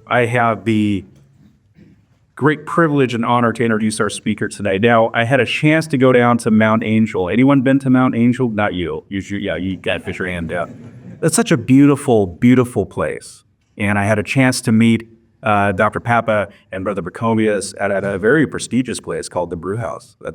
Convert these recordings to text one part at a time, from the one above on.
I have the great privilege and honor to introduce our speaker today. Now, I had a chance to go down to Mount Angel. Anyone been to Mount Angel? Not you. You got to fish your hand down. It's such a beautiful, beautiful place. And I had a chance to meet Dr. Papa and Brother Pacomius at a very prestigious place called the Brew House. We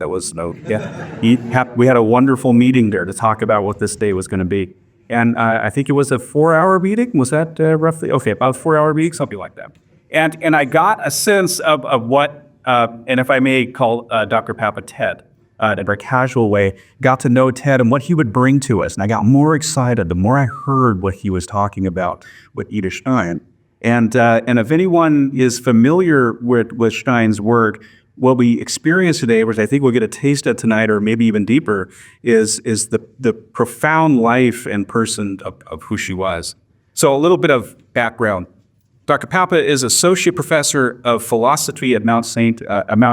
had a wonderful meeting there to talk about what this day was going to be. And I think it was a 4-hour meeting. Was that roughly? Okay, about a 4-hour meeting, something like that. And I got a sense of what, and if I may call Dr. Papa Ted, in a very casual way, got to know Ted and what he would bring to us. And I got more excited the more I heard what he was talking about with Edith Stein. And if anyone is familiar with Stein's work, what we experience today, which I think we'll get a taste of tonight, or maybe even deeper, is the profound life and person of who she was. So a little bit of background. Dr. Papa is Associate Professor of Philosophy at Mount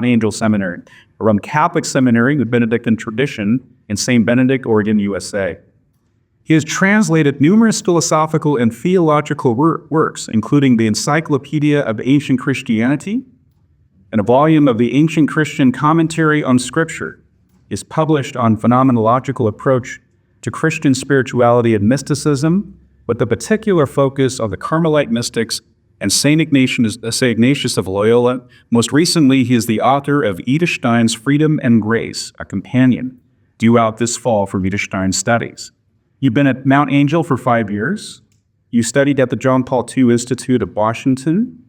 Angel Seminary, a Roman Catholic seminary with Benedictine tradition in St. Benedict, Oregon, USA. He has translated numerous philosophical and theological works, including the Encyclopedia of Ancient Christianity, and a volume of the Ancient Christian Commentary on Scripture is published on phenomenological approach to Christian spirituality and mysticism, with a particular focus on the Carmelite mystics and St. Ignatius of Loyola. Most recently, he is the author of Edith Stein's Freedom and Grace, a companion, due out this fall for Edith Stein studies. You've been at Mount Angel for 5 years. You studied at the John Paul II Institute of Washington.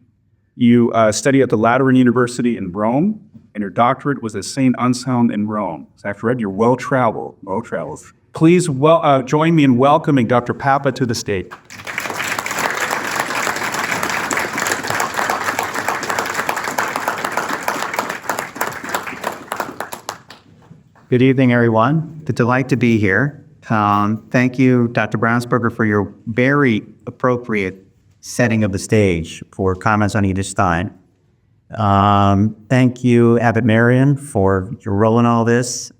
You studied at the Lateran University in Rome, and your doctorate was at St. Anselm in Rome. So I've read you're well-traveled. Please join me in welcoming Dr. Papa to the stage. Good evening, everyone. It's a delight to be here. Thank you, Dr. Brownsberger, for your very appropriate setting of the stage for comments on Edith Stein. Thank you, Abbot Marion, for your role in all this.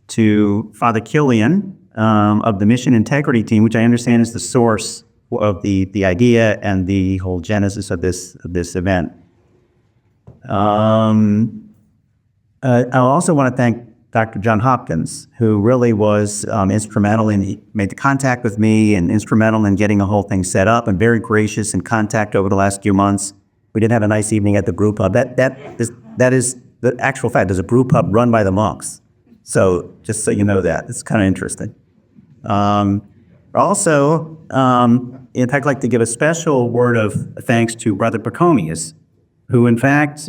To Father Killian of the Mission Integrity Team, which I understand is the source of the idea and the whole genesis of this event. I also want to thank Dr. John Hopkins, who really was instrumental he made the contact with me and instrumental in getting the whole thing set up, and very gracious in contact over the last few months. We did have a nice evening at the brew pub. That is the actual fact. There's a brew pub run by the monks. So just so you know that, it's kind of interesting. Also, in fact, I'd like to give a special word of thanks to Brother Pacomius, who in fact,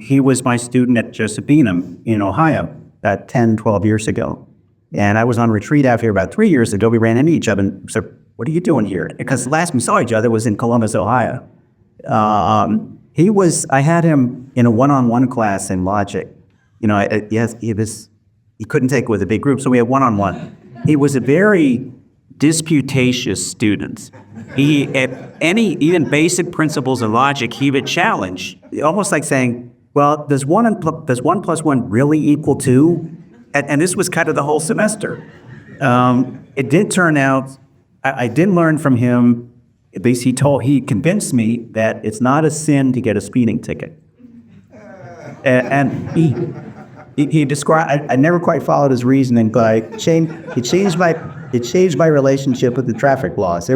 he was my student at Josephinum in Ohio about 10, 12 years ago. And I was on retreat out here about 3 years ago. We ran into each other and said, "What are you doing here?" Because the last we saw each other was in Columbus, Ohio. I had him in a one-on-one class in logic. You know, he couldn't take it with a big group, so we had one-on-one. He was a very disputatious student. He, at even basic principles of logic, he would challenge, almost like saying, well, does 1 plus 1 really equal 2? And this was kind of the whole semester. It did turn out, I did learn from him, at least he convinced me that it's not a sin to get a speeding ticket. And he described, I never quite followed his reasoning, but it changed my relationship with the traffic laws.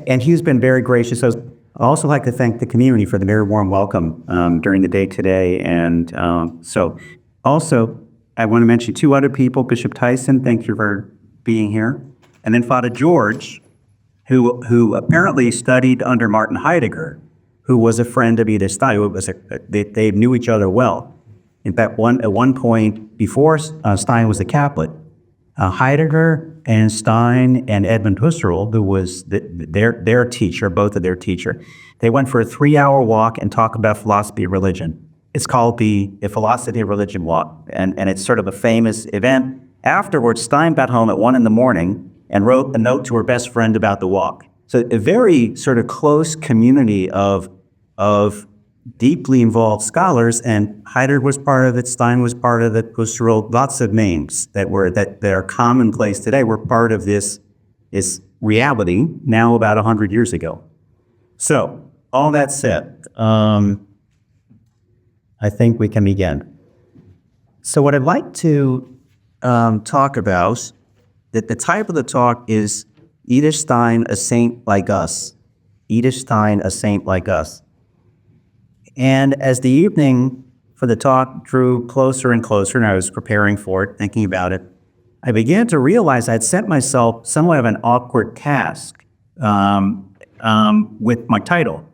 And he's been very gracious. So I'd also like to thank the community for the very warm welcome during the day today. And so also, I want to mention 2 other people. Bishop Tyson, thank you for being here. And then Father George, who apparently studied under Martin Heidegger, who was a friend of Edith Stein. They knew each other well. In fact, at one point, before Stein was a Catholic, Heidegger and Stein and Edmund Husserl, who was their teacher, both of their teacher, they went for a 3-hour walk and talked about philosophy of religion. It's called the Philosophy of Religion Walk, and it's sort of a famous event. Afterwards, Stein got home at 1 a.m. and wrote a note to her best friend about the walk. So a very sort of close community of deeply involved scholars, and Heidegger was part of it, Stein was part of it, Husserl, lots of names that are commonplace today were part of this reality now about 100 years ago. So, all that said, I think we can begin. So what I'd like to talk about, that the title of the talk is Edith Stein, a Saint Like Us. Edith Stein, a Saint Like Us. And as the evening for the talk drew closer and closer, and I was preparing for it, thinking about it, I began to realize I'd set myself somewhat of an awkward task with my title.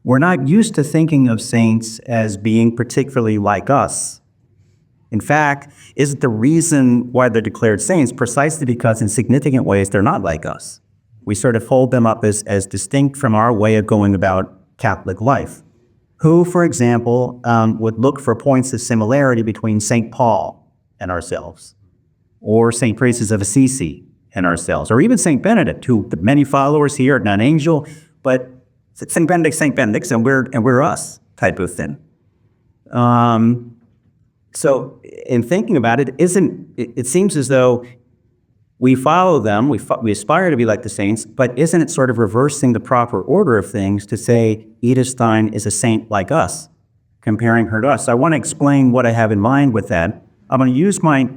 We're not used to thinking of saints as being particularly like us. In fact, isn't the reason why they're declared saints precisely because in significant ways they're not like us? We sort of hold them up as distinct from our way of going about Catholic life. Who, for example, would look for points of similarity between St. Paul and ourselves, or St. Francis of Assisi and ourselves, or even St. Benedict, who the many followers here, not an angel, but St. Benedict, and we're us type of thing. So in thinking about it, it seems as though we follow them, we aspire to be like the saints, but isn't it sort of reversing the proper order of things to say Edith Stein is a saint like us, comparing her to us? So I want to explain what I have in mind with that. I'm going to use my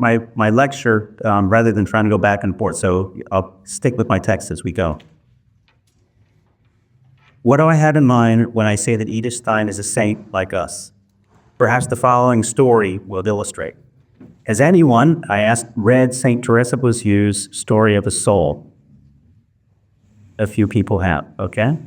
lecture rather than trying to go back and forth, so I'll stick with my text as we go. What do I have in mind when I say that Edith Stein is a saint like us? Perhaps the following story will illustrate. Has anyone, I asked, read St. Teresa of Lisieux's Story of a Soul? A few people have, okay?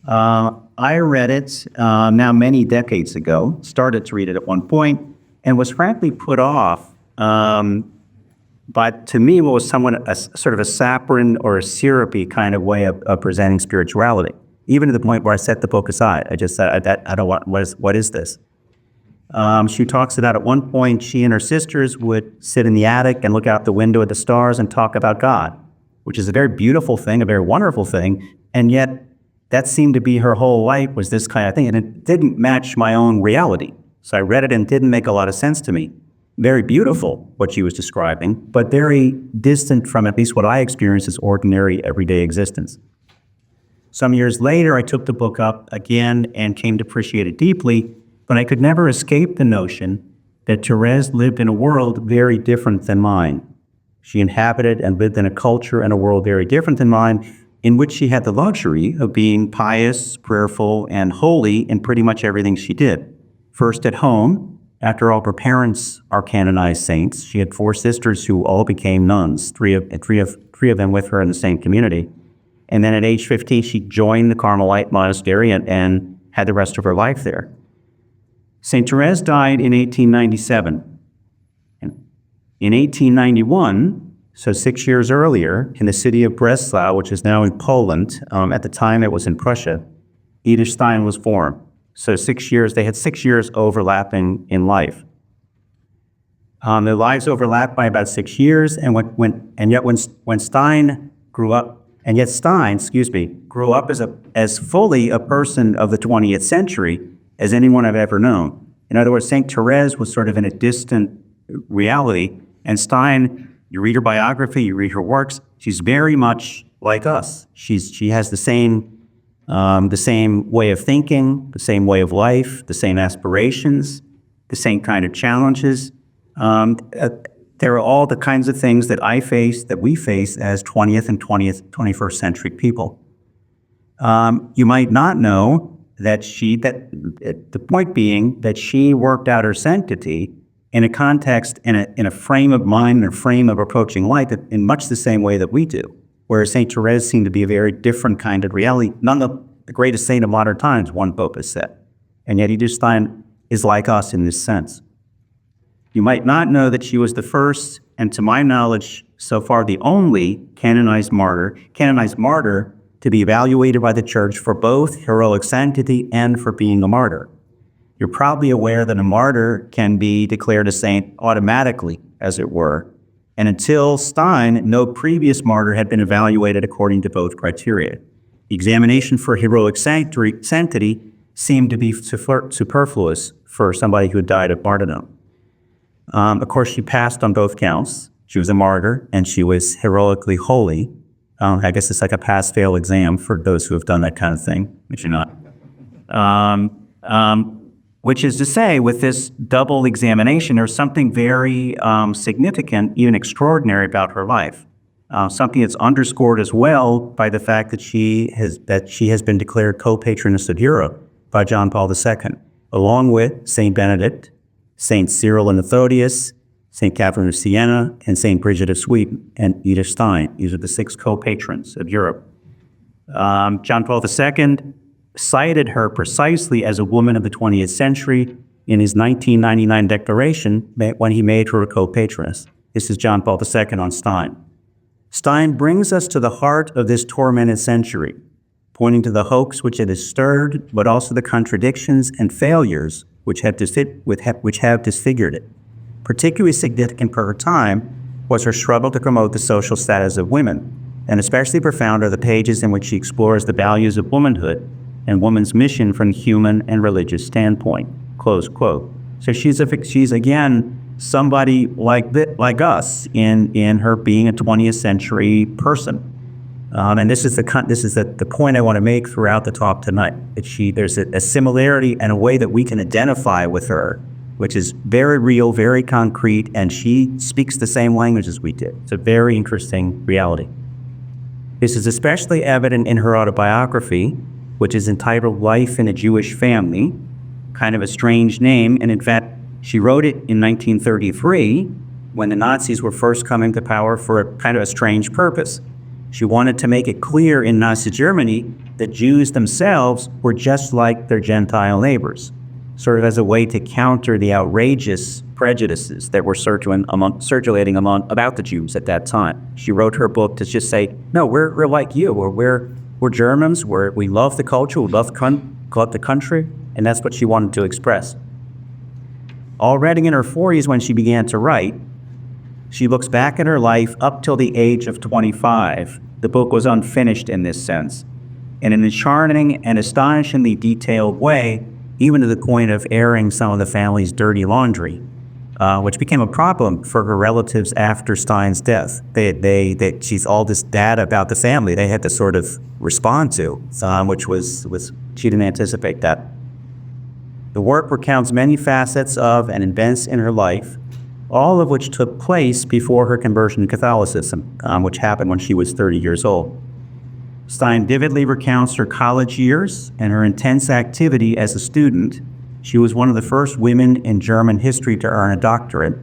I read it now many decades ago, started to read it at one point, and was frankly put off by, to me, what was somewhat a sort of a saccharine or a syrupy kind of way of presenting spirituality, even to the point where I set the book aside. I just said, I don't want, what is this? She talks about at one point she and her sisters would sit in the attic and look out the window at the stars and talk about God, which is a very beautiful thing, a very wonderful thing, and yet that seemed to be her whole life, was this kind of thing, and it didn't match my own reality. So I read it and it didn't make a lot of sense to me. Very beautiful, what she was describing, but very distant from at least what I experienced as ordinary, everyday existence. Some years later, I took the book up again and came to appreciate it deeply, but I could never escape the notion that Therese lived in a world very different than mine. She inhabited and lived in a culture and a world very different than mine, in which she had the luxury of being pious, prayerful, and holy in pretty much everything she did. First at home, after all, her parents are canonized saints. She had 4 sisters who all became nuns, three of them with her in the same community. And then at age 15, she joined the Carmelite monastery and had the rest of her life there. St. Therese died in 1897. In 1891, so 6 years earlier, in the city of Breslau, which is now in Poland, at the time it was in Prussia, Edith Stein was born. So 6 years, they had 6 years overlapping in life. Their lives overlapped by about 6 years, and when Stein grew up, grew up as fully a person of the 20th century as anyone I've ever known. In other words, St. Therese was sort of in a distant reality, and Stein, you read her biography, you read her works, she's very much like us. She has the same way of thinking, the same way of life, the same aspirations, the same kind of challenges. There are all the kinds of things that I face, that we face as 20th and 21st century people. You might not know that the point being that she worked out her sanctity in a context, in a frame of mind, and a frame of approaching life in much the same way that we do. Whereas St. Therese seemed to be a very different kind of reality. None of the greatest saint of modern times, one pope has said. And yet Edith Stein is like us in this sense. You might not know that she was the first, and to my knowledge, so far the only canonized martyr to be evaluated by the Church for both heroic sanctity and for being a martyr. You're probably aware that a martyr can be declared a saint automatically, as it were, and until Stein, no previous martyr had been evaluated according to both criteria. The examination for heroic sanctity seemed to be superfluous for somebody who had died of martyrdom. Of course, she passed on both counts. She was a martyr, and she was heroically holy. I guess it's like a pass-fail exam for those who have done that kind of thing, which you're not. Which is to say, with this double examination, there's something very significant, even extraordinary about her life. Something that's underscored as well by the fact that she has been declared co-patroness of Europe by John Paul II, along with Saint Benedict, Saint Cyril and Methodius, Saint Catherine of Siena, and Saint Bridget of Sweden, and Edith Stein. These are the 6 co-patrons of Europe. John Paul II cited her precisely as a woman of the 20th century in his 1999 declaration when he made her a co-patroness. This is John Paul II on Stein. Stein brings us to the heart of this tormented century, pointing to the hopes which it has stirred, but also the contradictions and failures which have disfigured it. Particularly significant for her time was her struggle to promote the social status of women, and especially profound are the pages in which she explores the values of womanhood and woman's mission from a human and religious standpoint, close quote. So she's again somebody like us in her being a 20th century person. And this is the point I want to make throughout the talk tonight. There's a similarity and a way that we can identify with her, which is very real, very concrete, and she speaks the same language as we did. It's a very interesting reality. This is especially evident in her autobiography, which is entitled Life in a Jewish Family, kind of a strange name, and in fact, she wrote it in 1933 when the Nazis were first coming to power for a kind of a strange purpose. She wanted to make it clear in Nazi Germany that Jews themselves were just like their Gentile neighbors, sort of as a way to counter the outrageous prejudices that were circulating about the Jews at that time. She wrote her book to just say, no, we're like you, or we're Germans, we love the culture, we love the country, and that's what she wanted to express. Already in her 40s when she began to write, she looks back at her life up till the age of 25. The book was unfinished in this sense, in an charming and astonishingly detailed way, even to the point of airing some of the family's dirty laundry, which became a problem for her relatives after Stein's death. She's all this data about the family they had to sort of respond to, which was she didn't anticipate that. The work recounts many facets of and events in her life, all of which took place before her conversion to Catholicism, which happened when she was 30 years old. Stein vividly recounts her college years and her intense activity as a student. She was one of the first women in German history to earn a doctorate,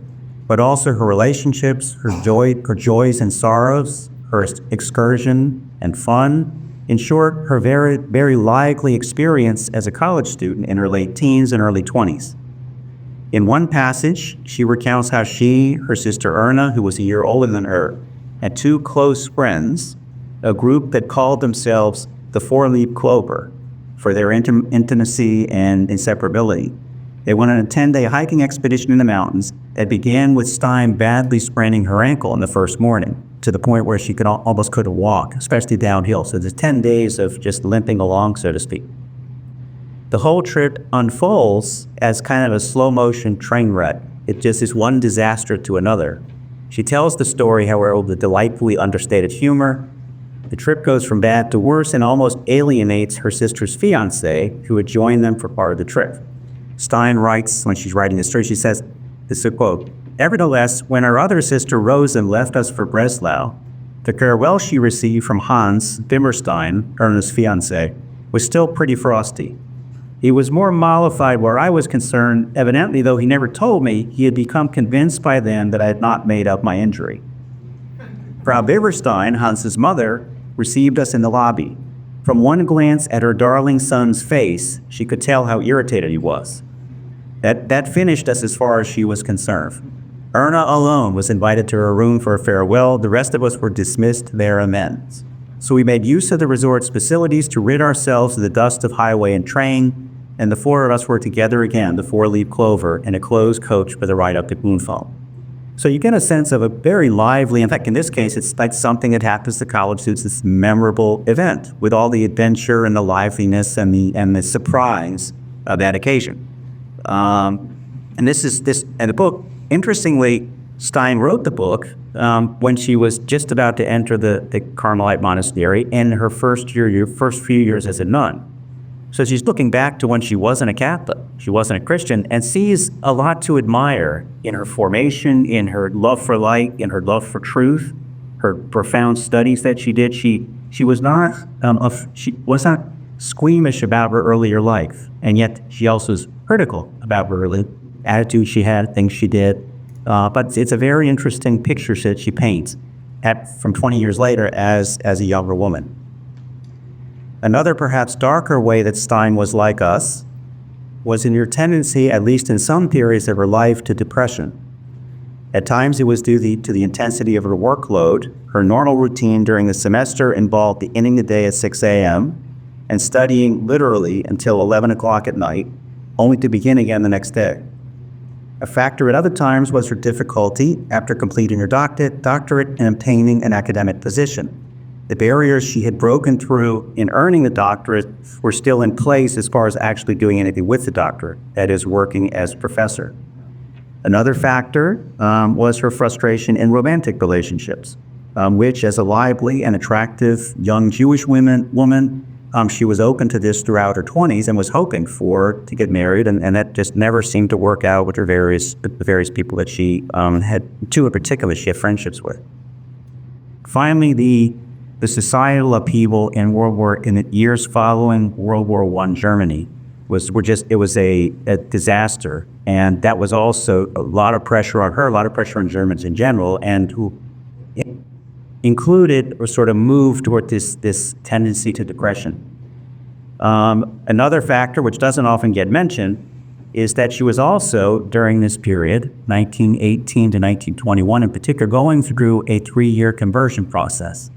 but also her relationships, her joys and sorrows, her excursion and fun. In short, her very, very lively experience as a college student in her late teens and early 20s. In one passage, she recounts how she, her sister Erna, who was a year older than her, and 2 close friends, a group that called themselves the Four-Leaf Clover for their intimacy and inseparability. They went on a 10-day hiking expedition in the mountains that began with Stein badly spraining her ankle in the first morning, to the point where she almost couldn't walk, especially downhill. So there's 10 days of just limping along, so to speak. The whole trip unfolds as kind of a slow-motion train wreck. It just is one disaster to another. She tells the story, however, with delightfully understated humor. The trip goes from bad to worse and almost alienates her sister's fiancé, who had joined them for part of the trip. Stein writes, when she's writing the story, she says, this is a quote, "Nevertheless, when our other sister Rosa left us for Breslau, the farewell she received from Hans Dimmerstein, Erna's fiancé, was still pretty frosty. He was more mollified where I was concerned. Evidently, though he never told me, he had become convinced by then that I had not made up my injury. Frau Biberstein, Hans's mother, received us in the lobby. From one glance at her darling son's face, she could tell how irritated he was. That finished us as far as she was concerned. Erna alone was invited to her room for a farewell. The rest of us were dismissed their amends. So we made use of the resort's facilities to rid ourselves of the dust of highway and train, and the 4 of us were together again, the Four-Leaf Clover, in a closed coach for the ride up to Grunfeld." So you get a sense of a very lively, in fact, in this case, it's like something that happens to college students, this memorable event with all the adventure and the liveliness and the surprise of that occasion. And the book, interestingly, Stein wrote the book when she was just about to enter the Carmelite monastery in her first few years as a nun. So she's looking back to when she wasn't a Catholic, she wasn't a Christian, and sees a lot to admire in her formation, in her love for light, in her love for truth, her profound studies that she did. She was not squeamish about her earlier life, and yet she also is critical about her early attitude she had, things she did. But it's a very interesting picture that she paints from 20 years later as a younger woman. Another perhaps darker way that Stein was like us was in her tendency, at least in some periods of her life, to depression. At times it was due to the intensity of her workload. Her normal routine during the semester involved beginning the day at 6 a.m. and studying literally until 11 o'clock at night, only to begin again the next day. A factor at other times was her difficulty after completing her doctorate and obtaining an academic position. The barriers she had broken through in earning the doctorate were still in place as far as actually doing anything with the doctorate, that is, working as a professor. Another factor was her frustration in romantic relationships, which, as a lively and attractive young Jewish woman, she was open to this throughout her 20s and was hoping to get married, and that just never seemed to work out with the various people that she had, two in particular, she had friendships with. Finally, the societal upheaval in the years following World War I Germany was a disaster, and that was also a lot of pressure on her, a lot of pressure on Germans in general, and who included or sort of moved toward this tendency to depression. Another factor, which doesn't often get mentioned, is that she was also, during this period, 1918 to 1921 in particular, going through a 3-year conversion process.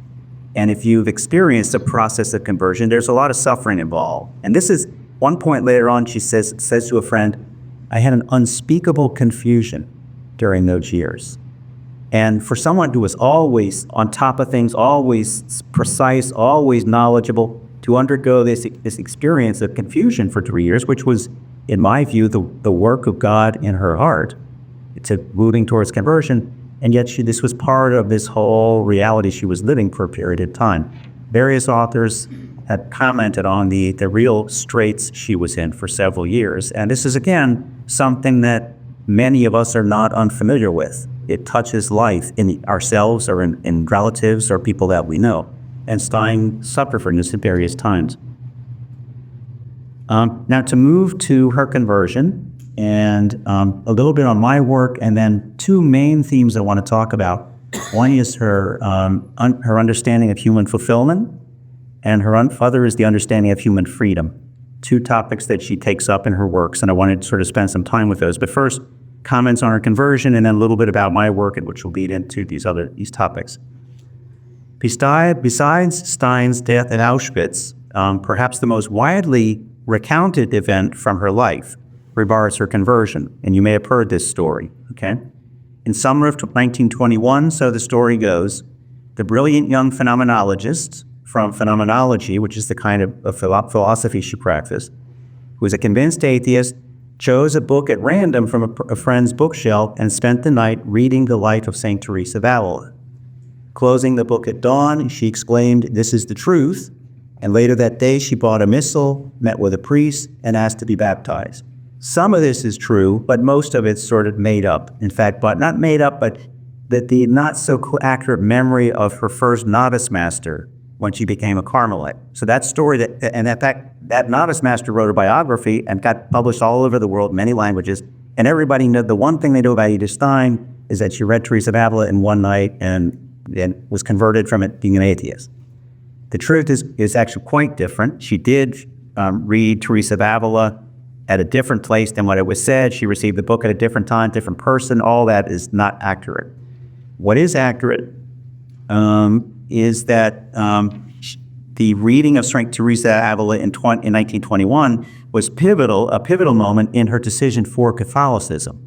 And if you've experienced a process of conversion, there's a lot of suffering involved. And this is one point later on, she says to a friend, "I had an unspeakable confusion during those years." And for someone who was always on top of things, always precise, always knowledgeable, to undergo this experience of confusion for 3 years, which was, in my view, the work of God in her heart, to moving towards conversion, and yet this was part of this whole reality she was living for a period of time. Various authors had commented on the real straits she was in for several years, and this is, again, something that many of us are not unfamiliar with. It touches life in ourselves or in relatives or people that we know. And Stein suffered from this at various times. Now, to move to her conversion and a little bit on my work, and then two main themes I want to talk about. One is her understanding of human fulfillment, and her other is the understanding of human freedom. Two topics that she takes up in her works, and I wanted to sort of spend some time with those. But first, comments on her conversion, and then a little bit about my work, which will lead into these topics. Besides Stein's death at Auschwitz, perhaps the most widely recounted event from her life regards her conversion, and you may have heard this story, okay? In summer of 1921, so the story goes, the brilliant young phenomenologist from phenomenology, which is the kind of philosophy she practiced, who was a convinced atheist, chose a book at random from a friend's bookshelf and spent the night reading the life of St. Teresa of Avila. Closing the book at dawn, she exclaimed, "This is the truth," and later that day she bought a missal, met with a priest, and asked to be baptized. Some of this is true, but most of it's sort of made up. In fact, but not made up, but that the not so accurate memory of her first novice master when she became a Carmelite. So that story, that novice master wrote a biography and got published all over the world, many languages, and everybody knew the one thing they know about Edith Stein is that she read Teresa of Avila in one night and was converted from it being an atheist. The truth is actually quite different. She did read Teresa of Avila at a different place than what it was said. She received the book at a different time, different person. All that is not accurate. What is accurate is that the reading of St. Teresa of Avila in 1921 was a pivotal moment in her decision for Catholicism.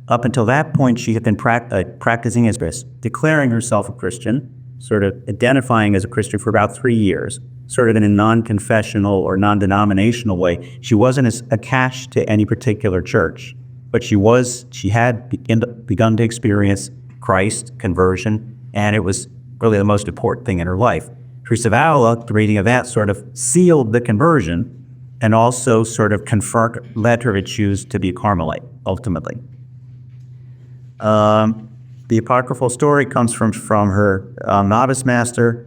Up until that point, she had been practicing as declaring herself a Christian, sort of identifying as a Christian for about 3 years, sort of in a non-confessional or non-denominational way. She wasn't as attached to any particular church. but she had begun to experience Christ, conversion, and it was really the most important thing in her life. Teresa of Avila, the reading of that sort of sealed the conversion and also sort of led her to choose to be a Carmelite, ultimately. The apocryphal story comes from her novice master.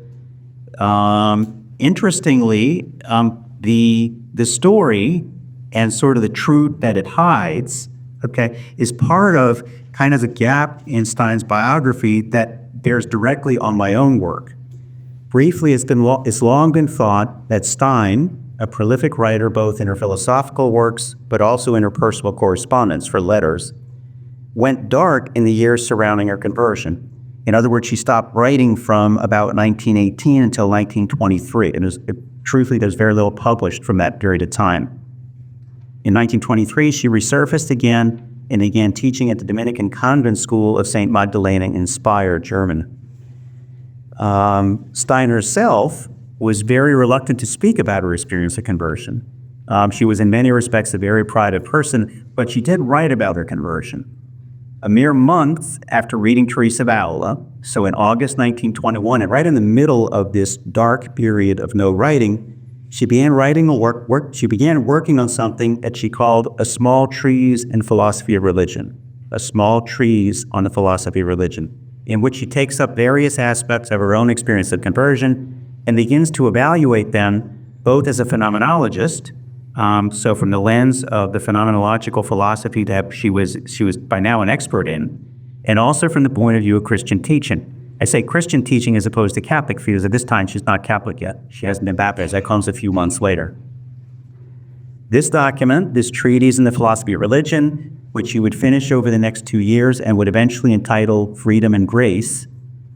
Interestingly, the story and sort of the truth that it hides, okay, is part of kind of the gap in Stein's biography that bears directly on my own work. Briefly, it's long been thought that Stein, a prolific writer both in her philosophical works but also in her personal correspondence for letters, went dark in the years surrounding her conversion. In other words, she stopped writing from about 1918 until 1923, and truthfully, there's very little published from that period of time. In 1923, she resurfaced again and began teaching at the Dominican convent school of St. Magdalena in Speyer, Germany. Stein herself was very reluctant to speak about her experience of conversion. She was in many respects a very private person, but she did write about her conversion. A mere month after reading Teresa of Avila, so in August 1921, and right in the middle of this dark period of no writing, she began writing she began working on something that she called A Small Treatise in Philosophy of Religion, A Small Treatise on the Philosophy of Religion, in which she takes up various aspects of her own experience of conversion and begins to evaluate them both as a phenomenologist, so from the lens of the phenomenological philosophy that she was by now an expert in, and also from the point of view of Christian teaching. I say Christian teaching as opposed to Catholic because at this time she's not Catholic yet. She hasn't been baptized. That comes a few months later. This document, this treatise in the philosophy of religion, which she would finish over the next 2 years and would eventually entitle Freedom and Grace,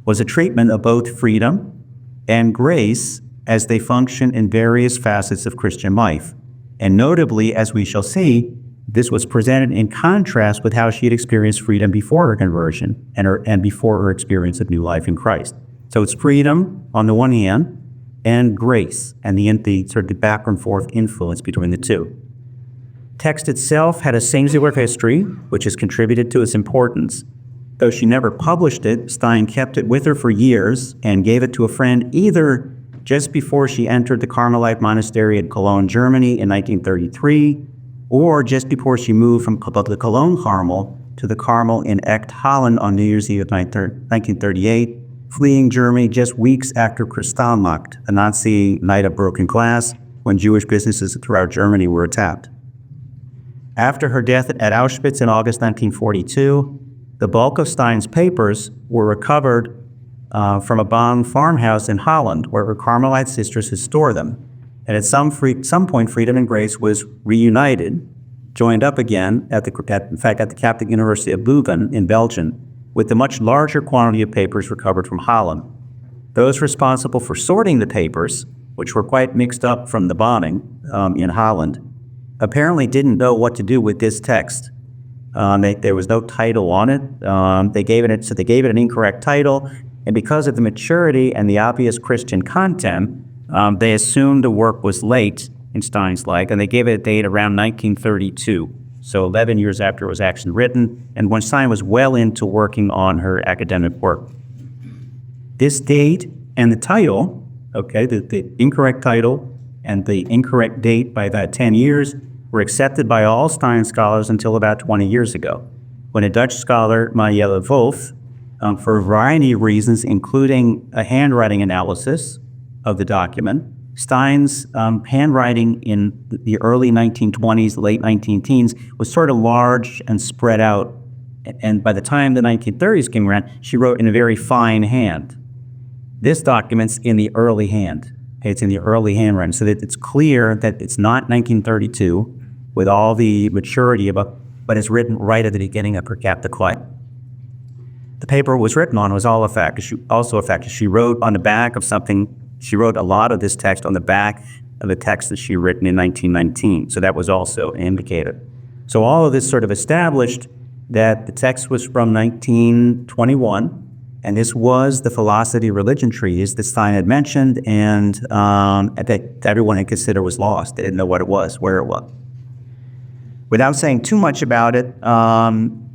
was a treatment of both freedom and grace as they function in various facets of Christian life. And notably, as we shall see, this was presented in contrast with how she had experienced freedom before her conversion and before her experience of new life in Christ. So it's freedom on the one hand and grace and the sort of the back and forth influence between the two. Text itself had a singular history, which has contributed to its importance. Though she never published it, Stein kept it with her for years and gave it to a friend either just before she entered the Carmelite monastery in Cologne, Germany in 1933, or just before she moved from the Cologne Carmel to the Carmel in Echt, Holland on New Year's Eve of 1938, fleeing Germany just weeks after Kristallnacht, a Nazi night of broken glass when Jewish businesses throughout Germany were attacked. After her death at Auschwitz in August 1942, the bulk of Stein's papers were recovered from a Bonn farmhouse in Holland, where her Carmelite sisters had stored them. And at some point, Freedom and Grace was reunited, joined up again at the Catholic University of Leuven in Belgium, with a much larger quantity of papers recovered from Holland. Those responsible for sorting the papers, which were quite mixed up from the bombing in Holland, apparently didn't know what to do with this text. There was no title on it. They gave it an incorrect title, and because of the maturity and the obvious Christian content, they assumed the work was late in Stein's life, and they gave it a date around 1932, so 11 years after it was actually written, and when Stein was well into working on her academic work. This date and the title, the incorrect title and the incorrect date by about 10 years, were accepted by all Stein scholars until about 20 years ago, when a Dutch scholar, Marielle Wolf, for a variety of reasons, including a handwriting analysis of the document. Stein's handwriting in the early 1920s, late 19-teens, was sort of large and spread out. And by the time the 1930s came around, she wrote in a very fine hand. This document's in the early hand. It's in the early handwriting, so that it's clear that it's not 1932 with all the maturity but it's written right at the beginning of her Catholic life. The paper it was written on was also a fact. She wrote on the back of something. She wrote a lot of this text on the back of the text that she written in 1919. So that was also indicated. So all of this sort of established that the text was from 1921, and this was the philosophy of religion treatise that Stein had mentioned, and that everyone had considered was lost. They didn't know what it was, where it was. Without saying too much about it,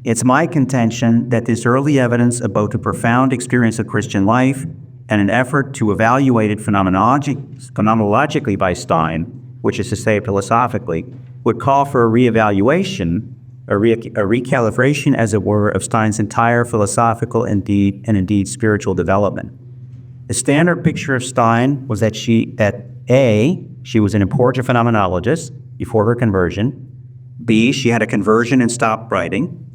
it's my contention that this early evidence of both a profound experience of Christian life and an effort to evaluate it phenomenologically by Stein, which is to say philosophically, would call for a reevaluation, a recalibration, as it were, of Stein's entire philosophical and indeed spiritual development. The standard picture of Stein was that she was an important phenomenologist before her conversion. B, she had a conversion and stopped writing.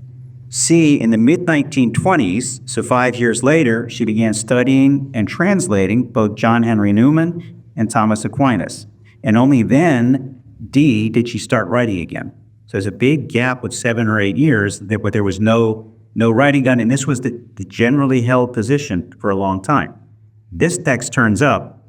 C, in the mid-1920s, so 5 years later, she began studying and translating both John Henry Newman and Thomas Aquinas. And only then, D, did she start writing again. So there's a big gap with 7 or 8 years where there was no writing done, and this was the generally held position for a long time. This text turns up.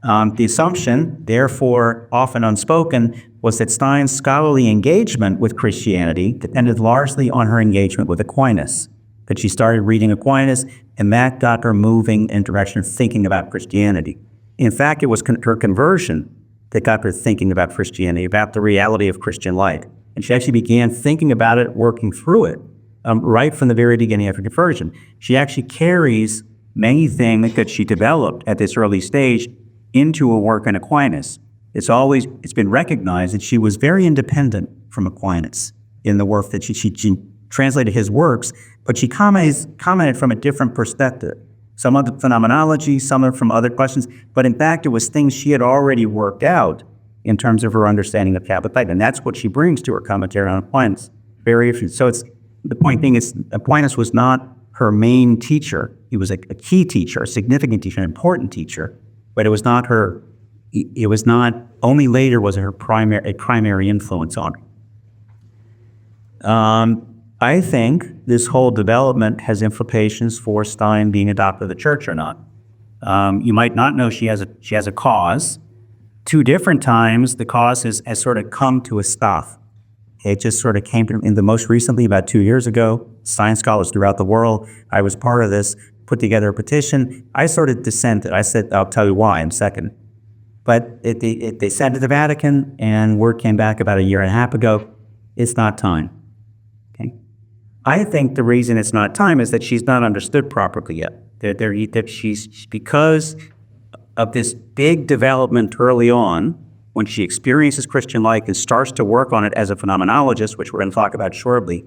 The assumption, therefore often unspoken, was that Stein's scholarly engagement with Christianity depended largely on her engagement with Aquinas, that she started reading Aquinas, and that got her moving in the direction of thinking about Christianity. In fact, it was her conversion that got her thinking about Christianity, about the reality of Christian life. And she actually began thinking about it, working through it, right from the very beginning of her conversion. She actually carries many things that she developed at this early stage into a work on Aquinas. It's been recognized that she was very independent from Aquinas in the work that she translated his works, but she commented from a different perspective. Some of the phenomenology, some of it from other questions, but in fact, it was things she had already worked out in terms of her understanding of Catholic faith, and that's what she brings to her commentary on Aquinas. Very interesting. So the point being is Aquinas was not her main teacher. He was a key teacher, a significant teacher, an important teacher, but it was not her. It was not. Only later was a primary influence on her. I think this whole development has implications for Stein being a doctor of the church or not. You might not know she has a cause. 2 different times, the cause has sort of come to a stop. It just sort of came to, in the most recently, about 2 years ago, Stein scholars throughout the world, I was part of this, put together a petition. I sort of dissented. I said, I'll tell you why in a second. But they sent it to the Vatican, and word came back about 1.5 years ago, it's not time. Okay. I think the reason it's not time is that she's not understood properly yet. That she's because of this big development early on, when she experiences Christian life and starts to work on it as a phenomenologist, which we're going to talk about shortly.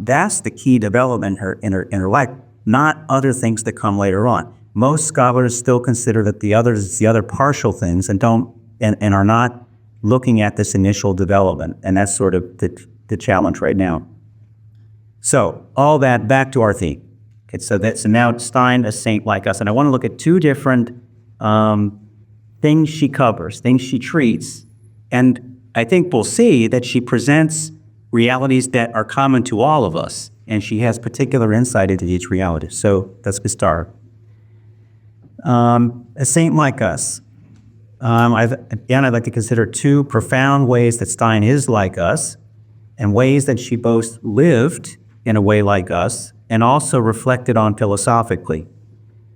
That's the key development in her life, not other things that come later on. Most scholars still consider that the other partial things and are not looking at this initial development, and that's sort of the challenge right now. So all that back to our theme. Okay, so now Stein, a saint like us, and I want to look at 2 different things she covers, things she treats, and I think we'll see that she presents realities that are common to all of us, and she has particular insight into each reality. So let's get started. A saint like us. I'd like to consider 2 profound ways that Stein is like us, and ways that she both lived in a way like us, and also reflected on philosophically.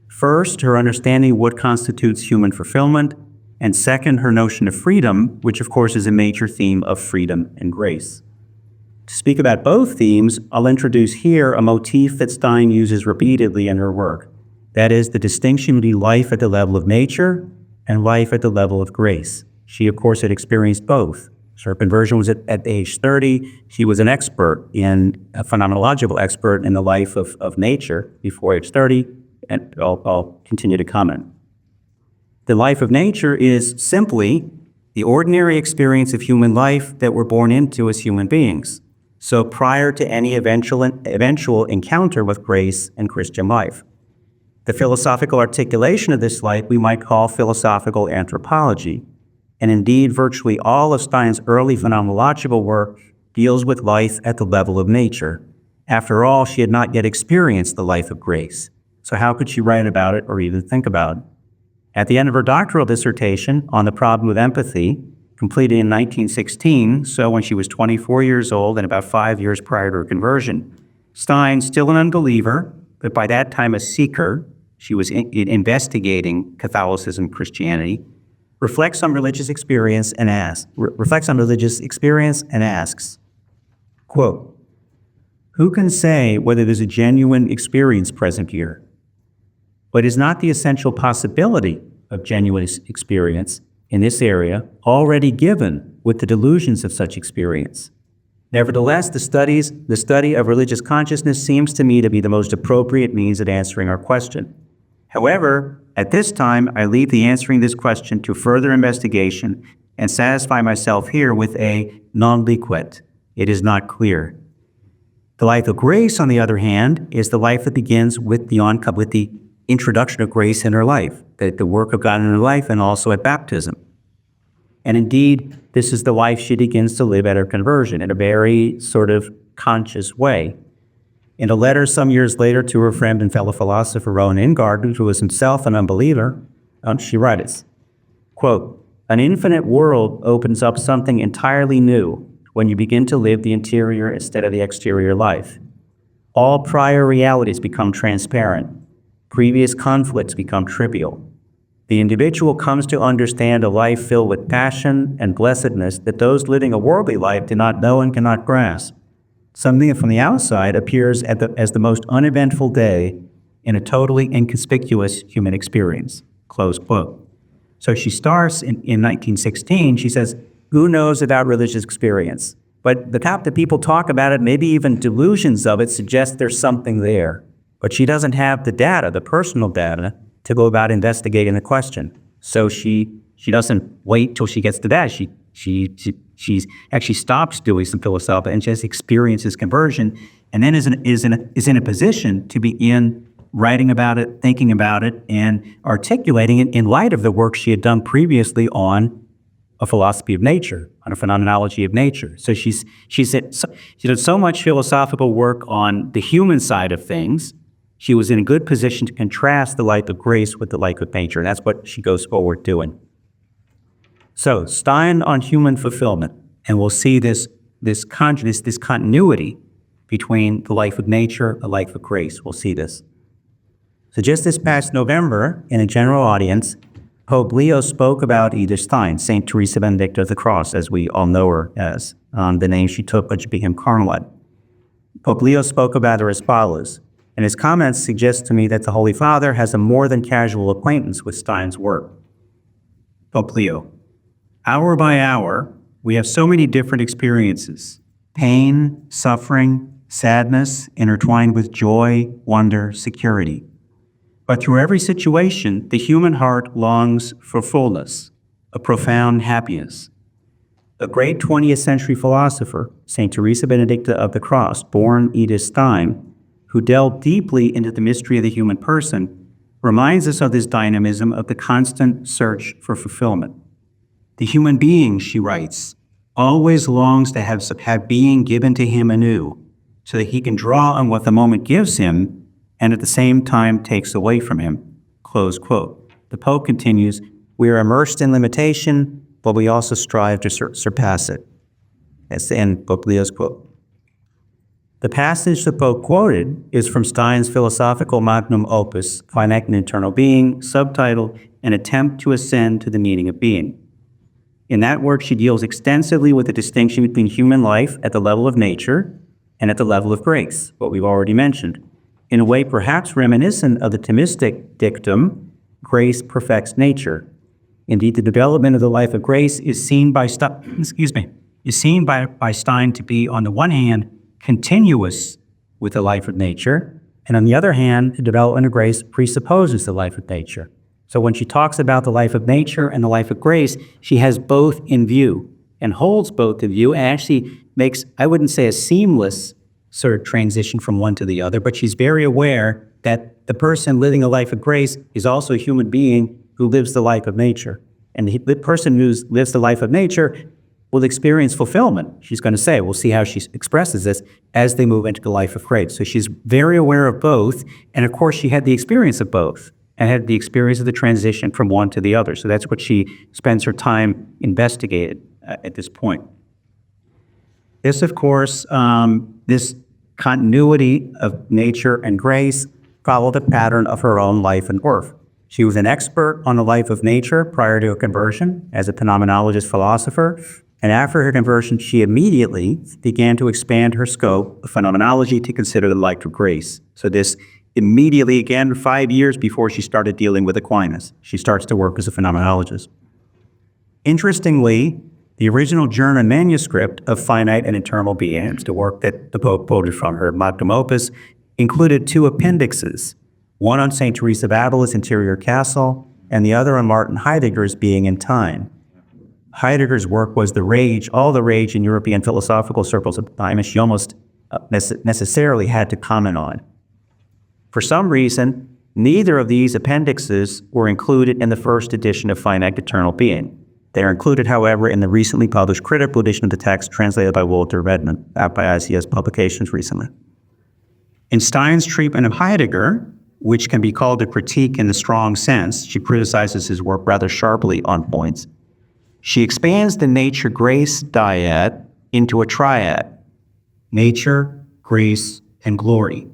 First, her understanding of what constitutes human fulfillment, and second, her notion of freedom, which of course is a major theme of freedom and grace. To speak about both themes, I'll introduce here a motif that Stein uses repeatedly in her work. That is the distinction between life at the level of nature and life at the level of grace. She, of course, had experienced both. So her conversion was at age 30. She was a phenomenological expert in the life of nature before age 30, and I'll continue to comment. The life of nature is simply the ordinary experience of human life that we're born into as human beings. So prior to any eventual encounter with grace and Christian life. The philosophical articulation of this life we might call philosophical anthropology. And indeed, virtually all of Stein's early phenomenological work deals with life at the level of nature. After all, she had not yet experienced the life of grace. So how could she write about it or even think about it? At the end of her doctoral dissertation on the problem of empathy, completed in 1916, so when she was 24 years old and about 5 years prior to her conversion, Stein, still an unbeliever, but by that time a seeker, she was investigating Catholicism and Christianity, reflects on religious experience and asks, quote, "Who can say whether there's a genuine experience present here? But is not the essential possibility of genuine experience in this area already given with the delusions of such experience? Nevertheless, the study of religious consciousness seems to me to be the most appropriate means of answering our question. However, at this time, I leave the answering this question to further investigation and satisfy myself here with a non liquid. It is not clear. The life of grace, on the other hand, is the life that begins with the introduction of grace in her life, the work of God in her life, and also at baptism. And indeed, this is the life she begins to live at her conversion in a very sort of conscious way. In a letter some years later to her friend and fellow philosopher Rowan Ingarden, who was himself an unbeliever, she writes, quote, "An infinite world opens up something entirely new when you begin to live the interior instead of the exterior life. All prior realities become transparent. Previous conflicts become trivial. The individual comes to understand a life filled with passion and blessedness that those living a worldly life do not know and cannot grasp. Something that from the outside appears as the most uneventful day in a totally inconspicuous human experience," close quote. So she starts in 1916, she says, who knows about religious experience? But the people talk about it, maybe even delusions of it suggest there's something there. But she doesn't have the data, the personal data, to go about investigating the question. So she doesn't wait till she gets to that. She actually stops doing some philosophy and just experiences conversion, and then is in a position to begin writing about it, thinking about it, and articulating it in light of the work she had done previously on a philosophy of nature, on a phenomenology of nature. So she did so much philosophical work on the human side of things. She was in a good position to contrast the life of grace with the life of nature, and that's what she goes forward doing. So Stein on human fulfillment, and we'll see this continuity between the life of nature, the life of grace. We'll see this. So just this past November, in a general audience, Pope Leo spoke about Edith Stein, St. Teresa Benedicta of the Cross, as we all know her as, the name she took when she became Carmelite. Pope Leo spoke about her as follows, and his comments suggest to me that the Holy Father has a more than casual acquaintance with Stein's work. Pope Leo, hour by hour, we have so many different experiences: pain, suffering, sadness, intertwined with joy, wonder, security. But through every situation, the human heart longs for fullness, a profound happiness. A great 20th century philosopher, St. Teresa Benedicta of the Cross, born Edith Stein, who delved deeply into the mystery of the human person, reminds us of this dynamism of the constant search for fulfillment. The human being, she writes, always longs to have being given to him anew, so that he can draw on what the moment gives him and at the same time takes away from him, close quote. The Pope continues, we are immersed in limitation, but we also strive to surpass it. That's the end of Pope Leo's quote. The passage the Pope quoted is from Stein's philosophical magnum opus, Finite and Eternal Being, subtitled, An Attempt to Ascend to the Meaning of Being. In that work, she deals extensively with the distinction between human life at the level of nature and at the level of grace, what we've already mentioned, in a way perhaps reminiscent of the Thomistic dictum, grace perfects nature. Indeed, the development of the life of grace is seen by Stein to be, on the one hand, continuous with the life of nature, and on the other hand, the development of grace presupposes the life of nature. So when she talks about the life of nature and the life of grace, she has both in view and holds both in view and actually makes, I wouldn't say a seamless sort of transition from one to the other, but she's very aware that the person living a life of grace is also a human being who lives the life of nature. And the person who lives the life of nature will experience fulfillment. She's going to say, we'll see how she expresses this as they move into the life of grace. So she's very aware of both. And of course, she had the experience of both and had the experience of the transition from one to the other. So that's what she spends her time investigating at this point. This, of course, this continuity of nature and grace followed the pattern of her own life and work. She was an expert on the life of nature prior to her conversion as a phenomenologist philosopher. And after her conversion, she immediately began to expand her scope of phenomenology to consider the life of grace. So this immediately, again, 5 years before she started dealing with Aquinas, she starts to work as a phenomenologist. Interestingly, the original German manuscript of Finite and Eternal Beings, the work that the Pope quoted from her magnum opus, included 2 appendixes, one on St. Teresa of Avila's interior castle, and the other on Martin Heidegger's Being and Time. Heidegger's work was all the rage in European philosophical circles at the time, and she almost necessarily had to comment on. For some reason, neither of these appendixes were included in the first edition of Finite Eternal Being. They are included, however, in the recently published critical edition of the text translated by Walter Redmond, out by ICS Publications recently. In Stein's treatment of Heidegger, which can be called a critique in the strong sense, she criticizes his work rather sharply on points. She expands the nature-grace dyad into a triad: nature, grace, and glory.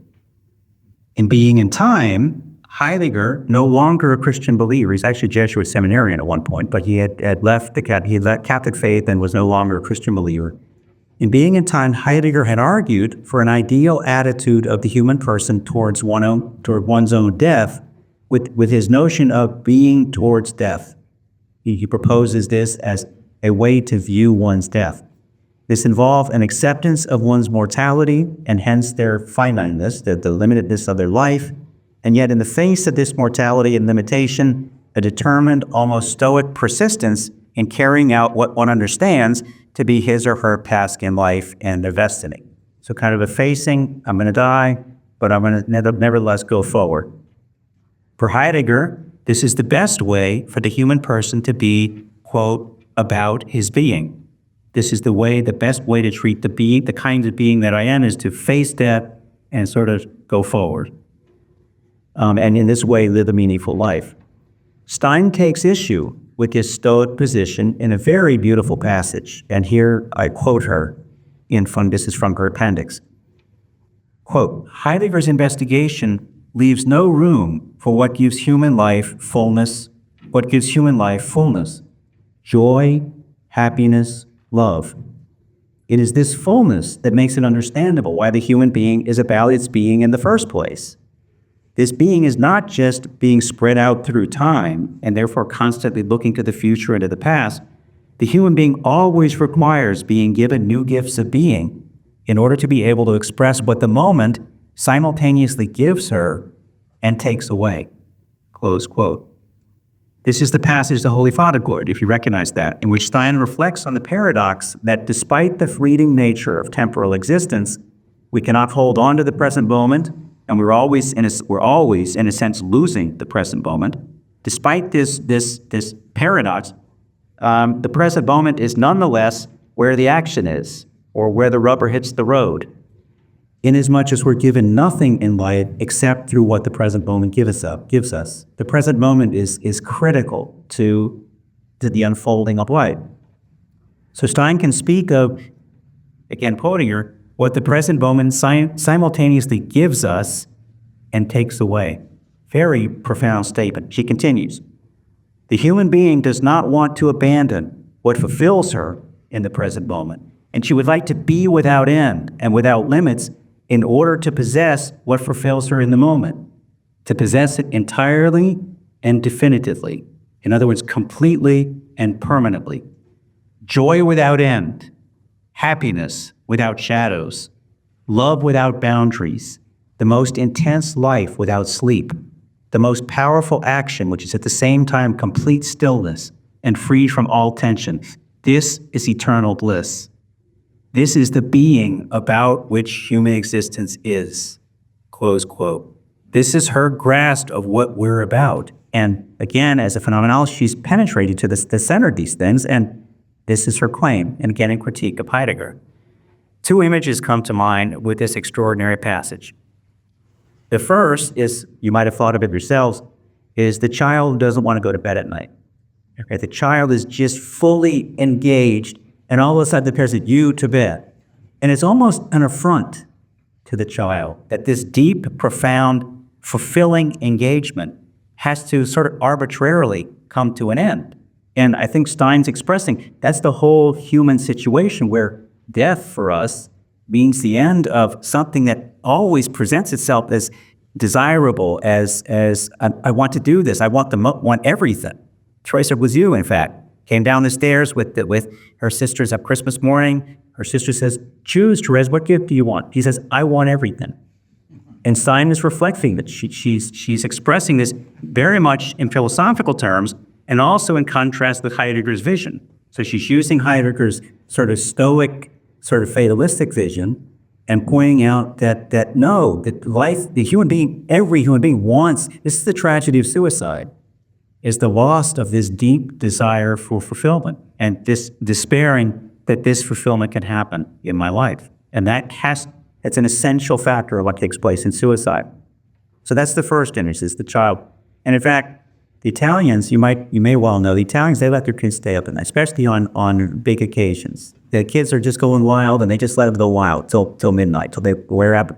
In Being and Time, Heidegger, no longer a Christian believer, he's actually a Jesuit seminarian at one point, but he had left Catholic faith and was no longer a Christian believer. In Being and Time, Heidegger had argued for an ideal attitude of the human person toward one's own death, with his notion of being towards death. He proposes this as a way to view one's death. This involved an acceptance of one's mortality and hence their finiteness, the limitedness of their life, and yet in the face of this mortality and limitation, a determined, almost stoic persistence in carrying out what one understands to be his or her task in life and their destiny. So kind of a facing, I'm going to die, but I'm going to nevertheless go forward. For Heidegger, this is the best way for the human person to be, quote, about his being. This is the best way to treat the kind of being that I am, is to face death and sort of go forward. And in this way, live a meaningful life. Stein takes issue with this Stoic position in a very beautiful passage. And here I quote her, this is from her appendix. Quote, Heidegger's investigation leaves no room for what gives human life fullness, joy, happiness, love. It is this fullness that makes it understandable why the human being is about its being in the first place. This being is not just being spread out through time and therefore constantly looking to the future and to the past. The human being always requires being given new gifts of being in order to be able to express what the moment simultaneously gives her and takes away. Close quote. This is the passage the Holy Father quoted, if you recognize that, in which Stein reflects on the paradox that despite the fleeting nature of temporal existence, we cannot hold on to the present moment, and we're always, in a sense, losing the present moment. Despite this paradox, the present moment is nonetheless where the action is, or where the rubber hits the road, inasmuch as we're given nothing in life except through what the present moment gives us. The present moment is critical to the unfolding of life. So Stein can speak of, again quoting her, what the present moment simultaneously gives us and takes away. Very profound statement. She continues, the human being does not want to abandon what fulfills her in the present moment, and she would like to be without end and without limits in order to possess what fulfills her in the moment, to possess it entirely and definitively. In other words, completely and permanently. Joy without end, happiness without shadows, love without boundaries, the most intense life without sleep, the most powerful action, which is at the same time complete stillness and free from all tension. This is eternal bliss. This is the being about which human existence is, close quote. This is her grasp of what we're about. And again, as a phenomenologist, she's penetrated to the center of these things, and this is her claim, and again in critique of Heidegger. Two images come to mind with this extraordinary passage. The first is, you might have thought of it yourselves, is the child who doesn't want to go to bed at night. Okay, the child is just fully engaged, and all of a sudden the parent says, you to bed. And it's almost an affront to the child that this deep, profound, fulfilling engagement has to sort of arbitrarily come to an end. And I think Stein's expressing that's the whole human situation where death for us means the end of something that always presents itself as desirable, as I want to do this, I want everything. Teresa was you, in fact, came down the stairs with her sisters at Christmas morning. Her sister says, choose, Teresa, what gift do you want? He says, I want everything. And Stein is reflecting that she's expressing this very much in philosophical terms and also in contrast with Heidegger's vision. So she's using Heidegger's sort of stoic, sort of fatalistic vision and pointing out that no, that life, the human being, every human being wants, this is the tragedy of suicide, is the loss of this deep desire for fulfillment and this despairing that this fulfillment can happen in my life. And it's an essential factor of what takes place in suicide. So that's the first image, is the child. And in fact, the Italians, you may well know, the Italians, they let their kids stay up at night, especially on big occasions. The kids are just going wild, and they just let them go wild till midnight, till they wear out.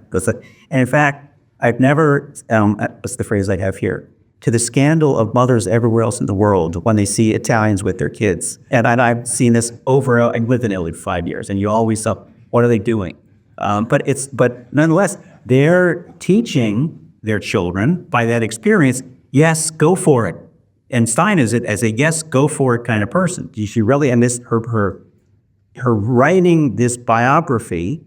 And in fact, I've never, what's the phrase I have here? To the scandal of mothers everywhere else in the world when they see Italians with their kids. And I've seen this over, I lived in Italy for 5 years, and you always thought, what are they doing? But nonetheless, they're teaching their children by that experience, yes, go for it. And Stein is it as a yes, go for it kind of person. She really, and this her writing this autobiography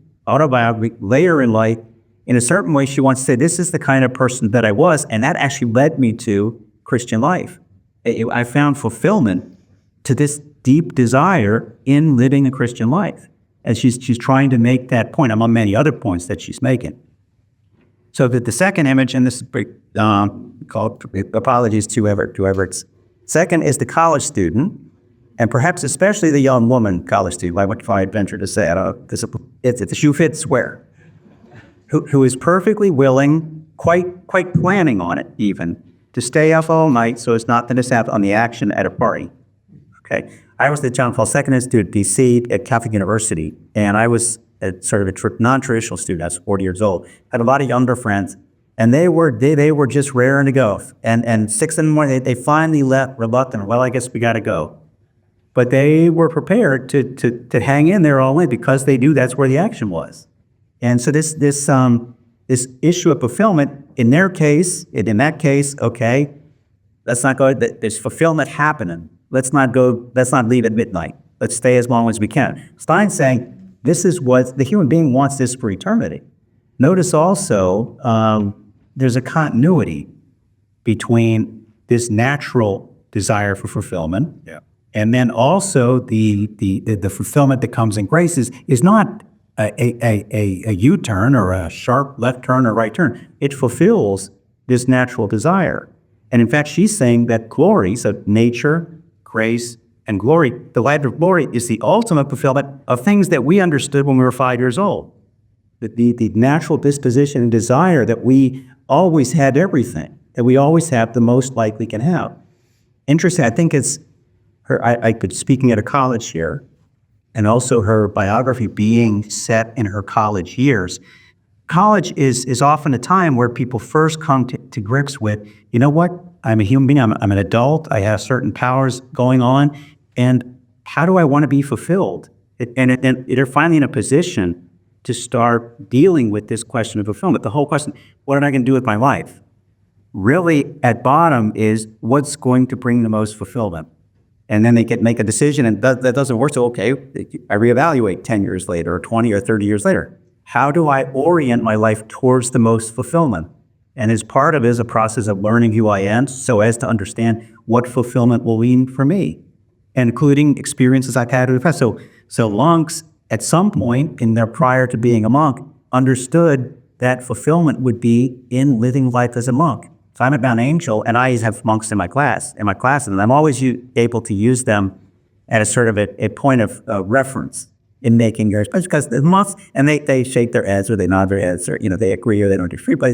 later in life, in a certain way, she wants to say, this is the kind of person that I was, and that actually led me to Christian life. I found fulfillment to this deep desire in living a Christian life. And she's trying to make that point among many other points that she's making. So that the second image, and this is called apologies to whoever it's second, is the college student, and perhaps especially the young woman college student, like what I venture to say, it's a shoe fits swear, who is perfectly willing, quite planning on it even, to stay up all night so as not to miss out on the action at a party. Okay, I was the John Paul II Institute at DC at Catholic University, and I was sort of a non-traditional student. I was 40 years old. Had a lot of younger friends, and they were just raring to go. And 6 in the morning, they finally left reluctant. Well, I guess we got to go. But they were prepared to hang in there all night because they knew that's where the action was. And so this issue of fulfillment, in that case, okay, let's not go. There's fulfillment happening. Let's not leave at midnight. Let's stay as long as we can. Stein's saying, this is what the human being wants, this for eternity. Notice also, there's a continuity between this natural desire for fulfillment, and then also the fulfillment that comes in grace is not a U-turn or a sharp left turn or right turn. It fulfills this natural desire. And in fact, she's saying that glory, so nature, grace, and glory, the light of glory is the ultimate fulfillment of things that we understood when we were 5 years old. The natural disposition and desire that we always had everything, that we always have, the most likely can have. Interesting, I think it's her, I've been speaking at a college here, and also her biography being set in her college years. College is often a time where people first come to grips with, you know what, I'm a human being, I'm an adult, I have certain powers going on, and how do I want to be fulfilled? And they're finally in a position to start dealing with this question of fulfillment. The whole question, what am I going to do with my life? Really, at bottom is what's going to bring the most fulfillment. And then they make a decision, and that doesn't work, so okay, I reevaluate 10 years later, or 20 or 30 years later. How do I orient my life towards the most fulfillment? And as part of it is a process of learning who I am so as to understand what fulfillment will mean for me, including experiences I've had in the past. So monks, at some point in their prior to being a monk, understood that fulfillment would be in living life as a monk. So I'm at Mount Angel, and I have monks in my classes, and I'm always able to use them at a sort of a point of reference in making yours, because the monks, and they shake their heads or they nod their heads, or they agree or they don't agree, but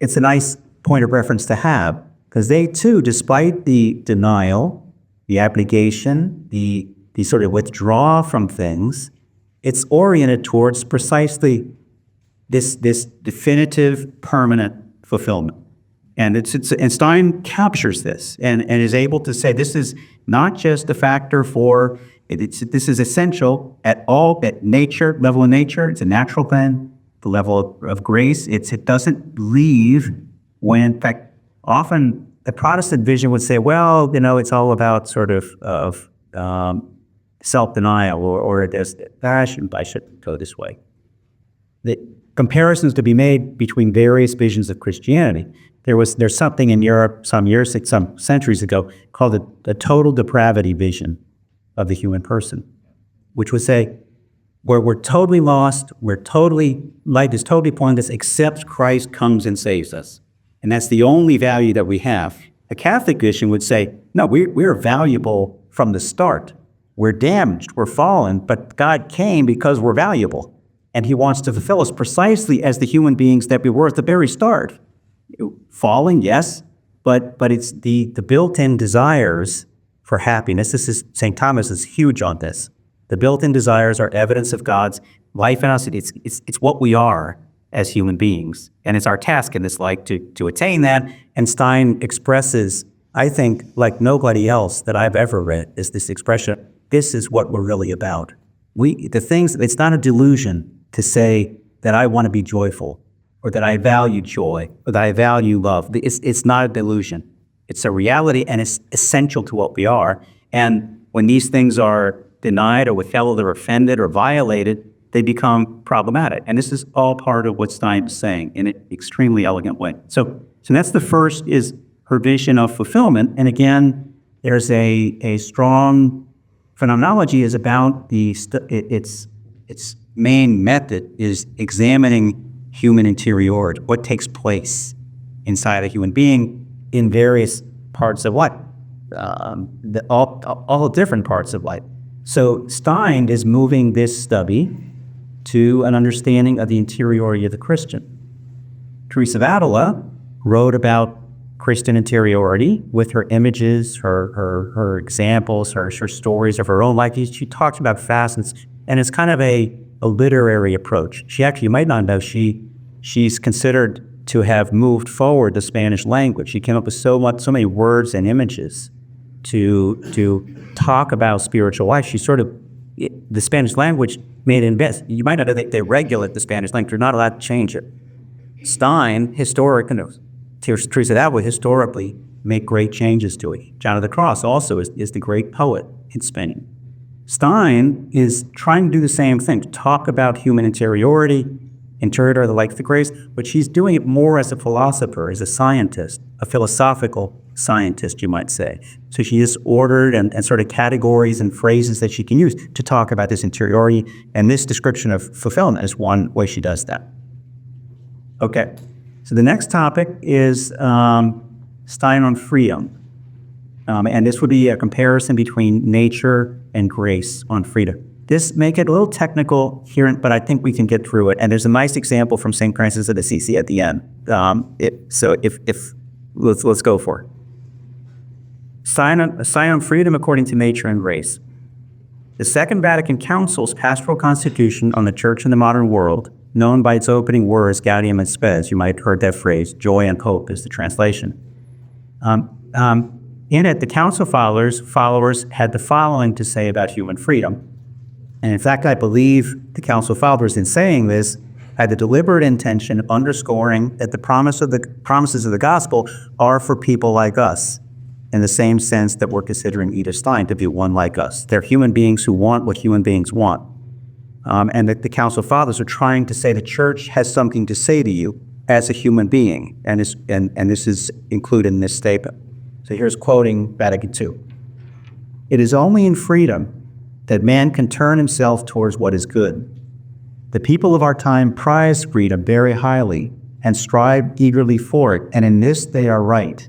it's a nice point of reference to have, because they too, despite the denial, the abnegation, the sort of withdrawal from things, it's oriented towards precisely this definitive, permanent fulfillment. And Stein captures this and is able to say this is not just a factor for, this is essential at nature, level of nature. It's a natural thing. The level of grace, it doesn't leave when, in fact, often the Protestant vision would say, well, it's all about sort of self-denial or I shouldn't go this way. The comparisons to be made between various visions of Christianity. There's something in Europe some centuries ago called the total depravity vision of the human person, which would say we're totally lost, life is totally pointless except Christ comes and saves us. And that's the only value that we have. A Catholic vision would say, no, we're valuable from the start. We're damaged, we're fallen, but God came because we're valuable. And he wants to fulfill us precisely as the human beings that we were at the very start. Falling, yes, but it's the built-in desires for happiness. St. Thomas is huge on this. The built-in desires are evidence of God's life in us. It's what we are as human beings. And it's our task in this life to attain that. And Stein expresses, I think, like nobody else that I've ever read, is this expression, this is what we're really about. It's not a delusion to say that I want to be joyful, or that I value joy, or that I value love. It's not a delusion. It's a reality, and it's essential to what we are. And when these things are denied or withheld or offended or violated, they become problematic. And this is all part of what Stein is saying in an extremely elegant way. So that's the first, is her vision of fulfillment. And again, there's a strong phenomenology is about its main method is examining human interiority, what takes place inside a human being in various parts of life, all different parts of life. So Stein is moving this study to an understanding of the interiority of the Christian. Teresa of Avila wrote about Christian interiority with her images, her examples, her stories of her own life. She talks about fast, and it's kind of a literary approach. You might not know, she's considered to have moved forward the Spanish language. She came up with so many words and images to talk about spiritual life. The Spanish language made it best. You might not know they regulate the Spanish language. They're not allowed to change it. Stein, Teresa of Avila historically make great changes to it. John of the Cross also is the great poet in Spain. Stein is trying to do the same thing, to talk about human interiority, the life of the grace, but she's doing it more as a philosopher, as a scientist, a philosophical scientist, you might say. So she has ordered and sort of categories and phrases that she can use to talk about this interiority, and this description of fulfillment is one way she does that. Okay, so the next topic is Stein on freedom. And this would be a comparison between nature and grace on freedom. This make it a little technical here, but I think we can get through it. And there's a nice example from St. Francis of Assisi at the end. Let's go for it. Stein on freedom according to nature and grace. The Second Vatican Council's pastoral constitution on the Church in the modern world, known by its opening words, Gaudium et Spes, you might have heard that phrase, joy and hope is the translation. In it, the council followers had the following to say about human freedom. And in fact, I believe the council followers, in saying this, had the deliberate intention of underscoring that the promises of the gospel are for people like us, in the same sense that we're considering Edith Stein to be one like us. They're human beings who want what human beings want. And that the council fathers are trying to say the church has something to say to you as a human being, and this is included in this statement. So here's quoting Vatican II. It is only in freedom that man can turn himself towards what is good. The people of our time prize freedom very highly and strive eagerly for it, and in this they are right.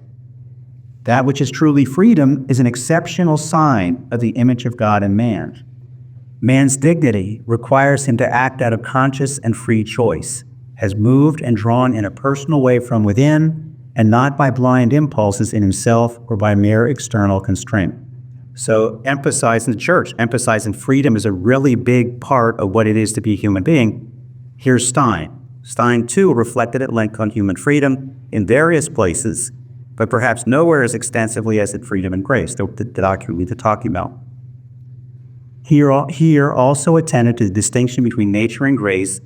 That which is truly freedom is an exceptional sign of the image of God in man. Man's dignity requires him to act out of conscious and free choice, as moved and drawn in a personal way from within, and not by blind impulses in himself or by mere external constraint. So emphasizing the church, emphasizing freedom is a really big part of what it is to be a human being. Here's Stein. Stein, too, reflected at length on human freedom in various places, but perhaps nowhere as extensively as in Freedom and Grace, the document we've been talking about. Here also attended to the distinction between nature and grace.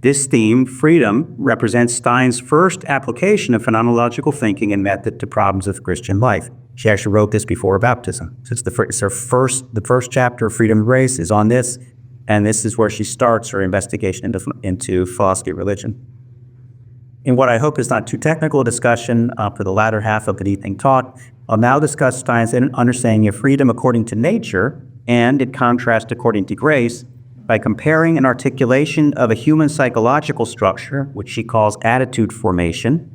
This theme, freedom, represents Stein's first application of phenomenological thinking and method to problems of Christian life. She actually wrote this before baptism. So it's the first chapter of Freedom and Grace is on this, and this is where she starts her investigation into philosophy of religion. In what I hope is not too technical a discussion for the latter half of the evening talk, I'll now discuss Stein's understanding of freedom according to nature and, in contrast, according to grace, by comparing an articulation of a human psychological structure, which she calls attitude formation.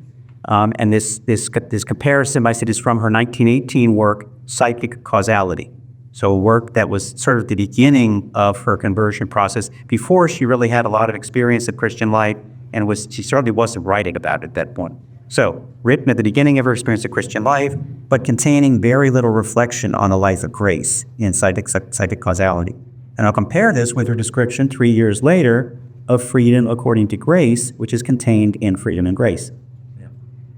And this comparison, I said, is from her 1918 work, Psychic Causality. So a work that was sort of the beginning of her conversion process before she really had a lot of experience of Christian life, and she certainly wasn't writing about it at that point. So, written at the beginning of her experience of Christian life, but containing very little reflection on the life of grace in psychic causality. And I'll compare this with her description 3 years later of freedom according to grace, which is contained in Freedom and Grace.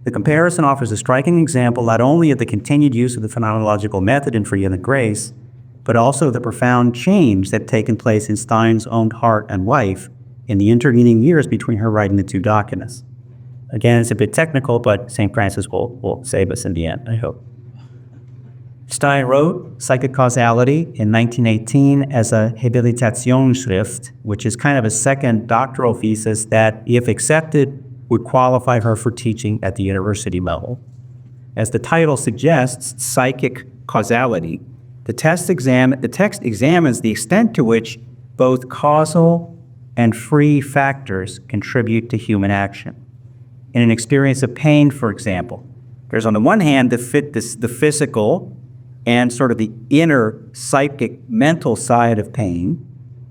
The comparison offers a striking example not only of the continued use of the phenomenological method in Freedom and Grace, but also the profound change that had taken place in Stein's own heart and life in the intervening years between her writing the two documents. Again, it's a bit technical, but St. Francis will save us in the end, I hope. Stein wrote Psychic Causality in 1918 as a Habilitationsschrift, which is kind of a second doctoral thesis that, if accepted, would qualify her for teaching at the university level. As the title suggests, Psychic Causality, the text examines the extent to which both causal and free factors contribute to human action. In an experience of pain, for example, there's on the one hand the physical and sort of the inner psychic mental side of pain,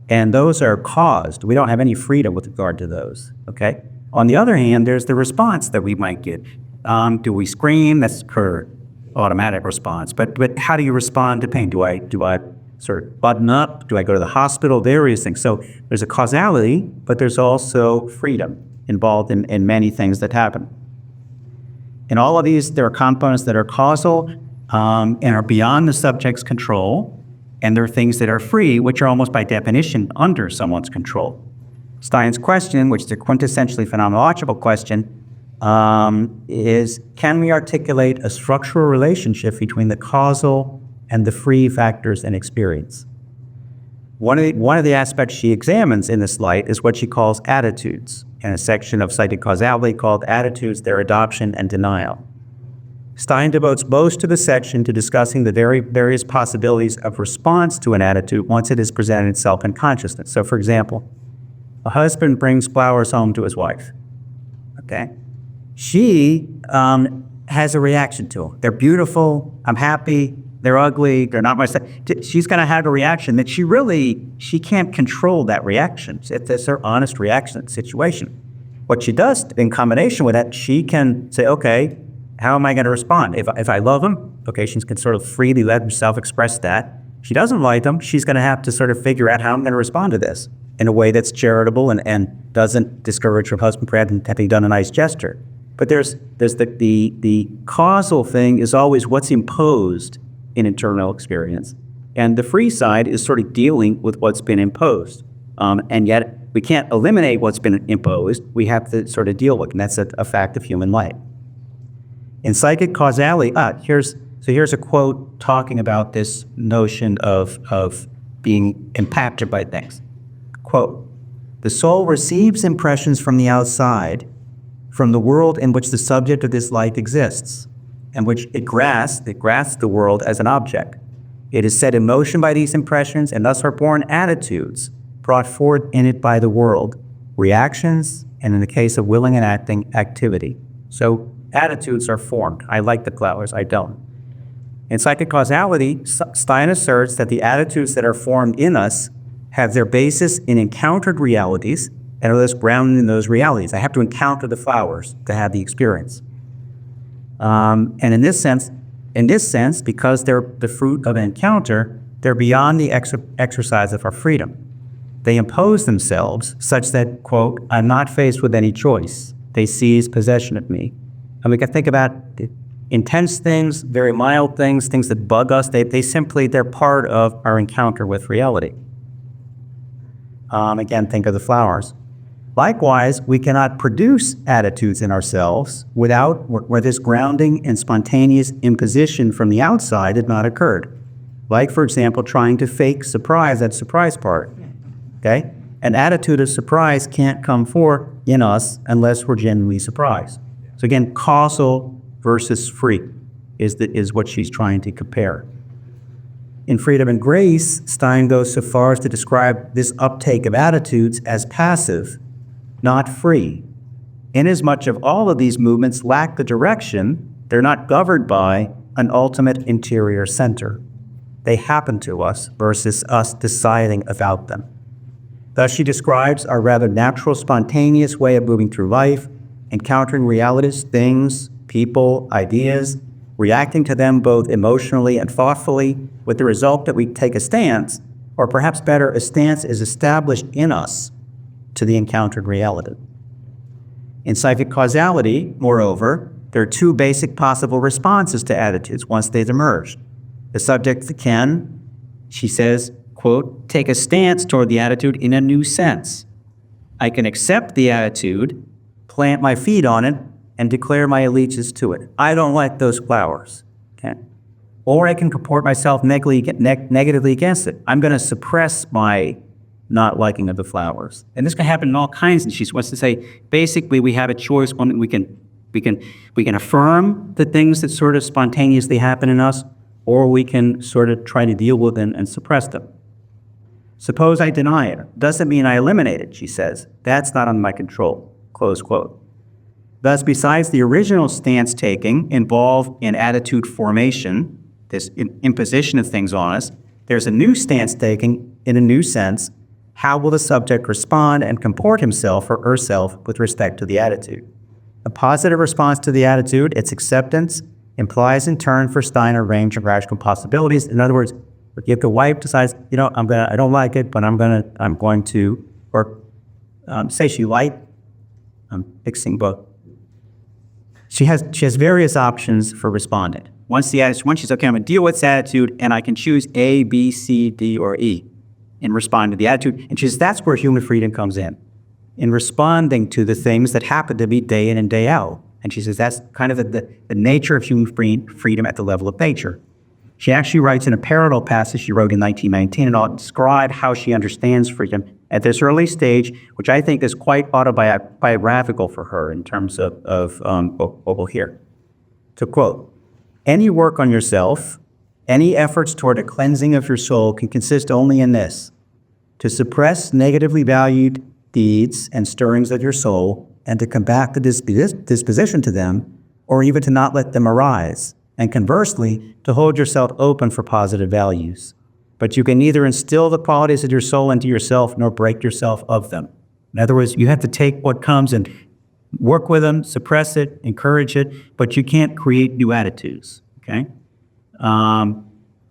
and those are caused. We don't have any freedom with regard to those, okay? On the other hand, there's the response that we might get. Do we scream? That's her automatic response. But how do you respond to pain? Do I sort of button up? Do I go to the hospital? Various things. So there's a causality, but there's also freedom involved in many things that happen. In all of these, there are components that are causal and are beyond the subject's control, and there are things that are free, which are almost by definition under someone's control. Stein's question, which is a quintessentially phenomenological question, is can we articulate a structural relationship between the causal and the free factors in experience? One of the aspects she examines in this light is what she calls attitudes, in a section of Psychic Causality called Attitudes, Their Adoption and Denial. Stein devotes most of the section to discussing the various possibilities of response to an attitude once it has presented itself in consciousness. So, for example, a husband brings flowers home to his wife, okay? She has a reaction to them. They're beautiful, I'm happy, they're ugly, they're not my style. She's gonna have a reaction that she can't control that reaction. It's her honest reaction to the situation. What she does in combination with that, she can say, okay, how am I gonna respond? If I love him, okay, she can sort of freely let herself express that. She doesn't like them, she's gonna have to sort of figure out how I'm gonna respond to this in a way that's charitable and doesn't discourage her husband for having done a nice gesture. But there's the causal thing is always what's imposed in internal experience. And the free side is sort of dealing with what's been imposed. And yet we can't eliminate what's been imposed, we have to sort of deal with it, and that's a fact of human life. In Psychic Causality, here's a quote talking about this notion of being impacted by things. Quote, "The soul receives impressions from the outside, from the world in which the subject of this life exists, and which it grasps the world as an object. It is set in motion by these impressions, and thus are born attitudes brought forth in it by the world, reactions, and in the case of willing and acting, activity." So attitudes are formed. I like the flowers, I don't. In Psychic Causality, Stein asserts that the attitudes that are formed in us have their basis in encountered realities and are thus grounded in those realities. I have to encounter the flowers to have the experience. And in this sense, because they're the fruit of an encounter, they're beyond the exercise of our freedom. They impose themselves such that, quote, I'm not faced with any choice. They seize possession of me. And we can think about intense things, very mild things, things that bug us. They're part of our encounter with reality. Again, think of the flowers. Likewise, we cannot produce attitudes in ourselves where this grounding and spontaneous imposition from the outside had not occurred. Like, for example, trying to fake surprise, that surprise part. Okay? An attitude of surprise can't come forth in us unless we're genuinely surprised. So again, causal versus free is what she's trying to compare. In Freedom and Grace, Stein goes so far as to describe this uptake of attitudes as passive, not free. Inasmuch of all of these movements lack the direction, they're not governed by an ultimate interior center. They happen to us versus us deciding about them. Thus, she describes our rather natural, spontaneous way of moving through life, encountering realities, things, people, ideas, reacting to them both emotionally and thoughtfully, with the result that we take a stance, or perhaps better, a stance is established in us to the encountered reality. In psychic causality, moreover, there are two basic possible responses to attitudes once they've emerged. The subject can, she says, quote, take a stance toward the attitude in a new sense. I can accept the attitude, plant my feet on it, and declare my allegiance to it. I don't like those flowers. Okay? Or I can comport myself negatively against it. I'm going to suppress my not liking of the flowers. And this can happen in all kinds. And she wants to say, basically, we have a choice. We can affirm the things that sort of spontaneously happen in us, or we can sort of try to deal with them and suppress them. Suppose I deny it. Doesn't mean I eliminate it, she says. That's not under my control, close quote. Thus, besides the original stance taking involved in attitude formation, this imposition of things on us, there's a new stance taking in a new sense. How will the subject respond and comport himself or herself with respect to the attitude? A positive response to the attitude, its acceptance, implies in turn for Stein a range of rational possibilities. In other words, if the wife decides, I don't like it, but I'm going to, or say she liked, I'm fixing both. She has various options for responding. Once she's okay, I'm going to deal with this attitude, and I can choose A, B, C, D, or E in responding to the attitude. And she says that's where human freedom comes in responding to the things that happen to me day in and day out. And she says that's kind of the nature of human freedom at the level of nature. She actually writes in a parallel passage she wrote in 1919, and I'll describe how she understands freedom at this early stage, which I think is quite autobiographical for her in terms of what we'll hear. To quote, any work on yourself, any efforts toward a cleansing of your soul can consist only in this: to suppress negatively valued deeds and stirrings of your soul, and to combat the disposition to them, or even to not let them arise, and conversely, to hold yourself open for positive values. But you can neither instill the qualities of your soul into yourself nor break yourself of them. In other words, you have to take what comes and work with them, suppress it, encourage it, but you can't create new attitudes, okay?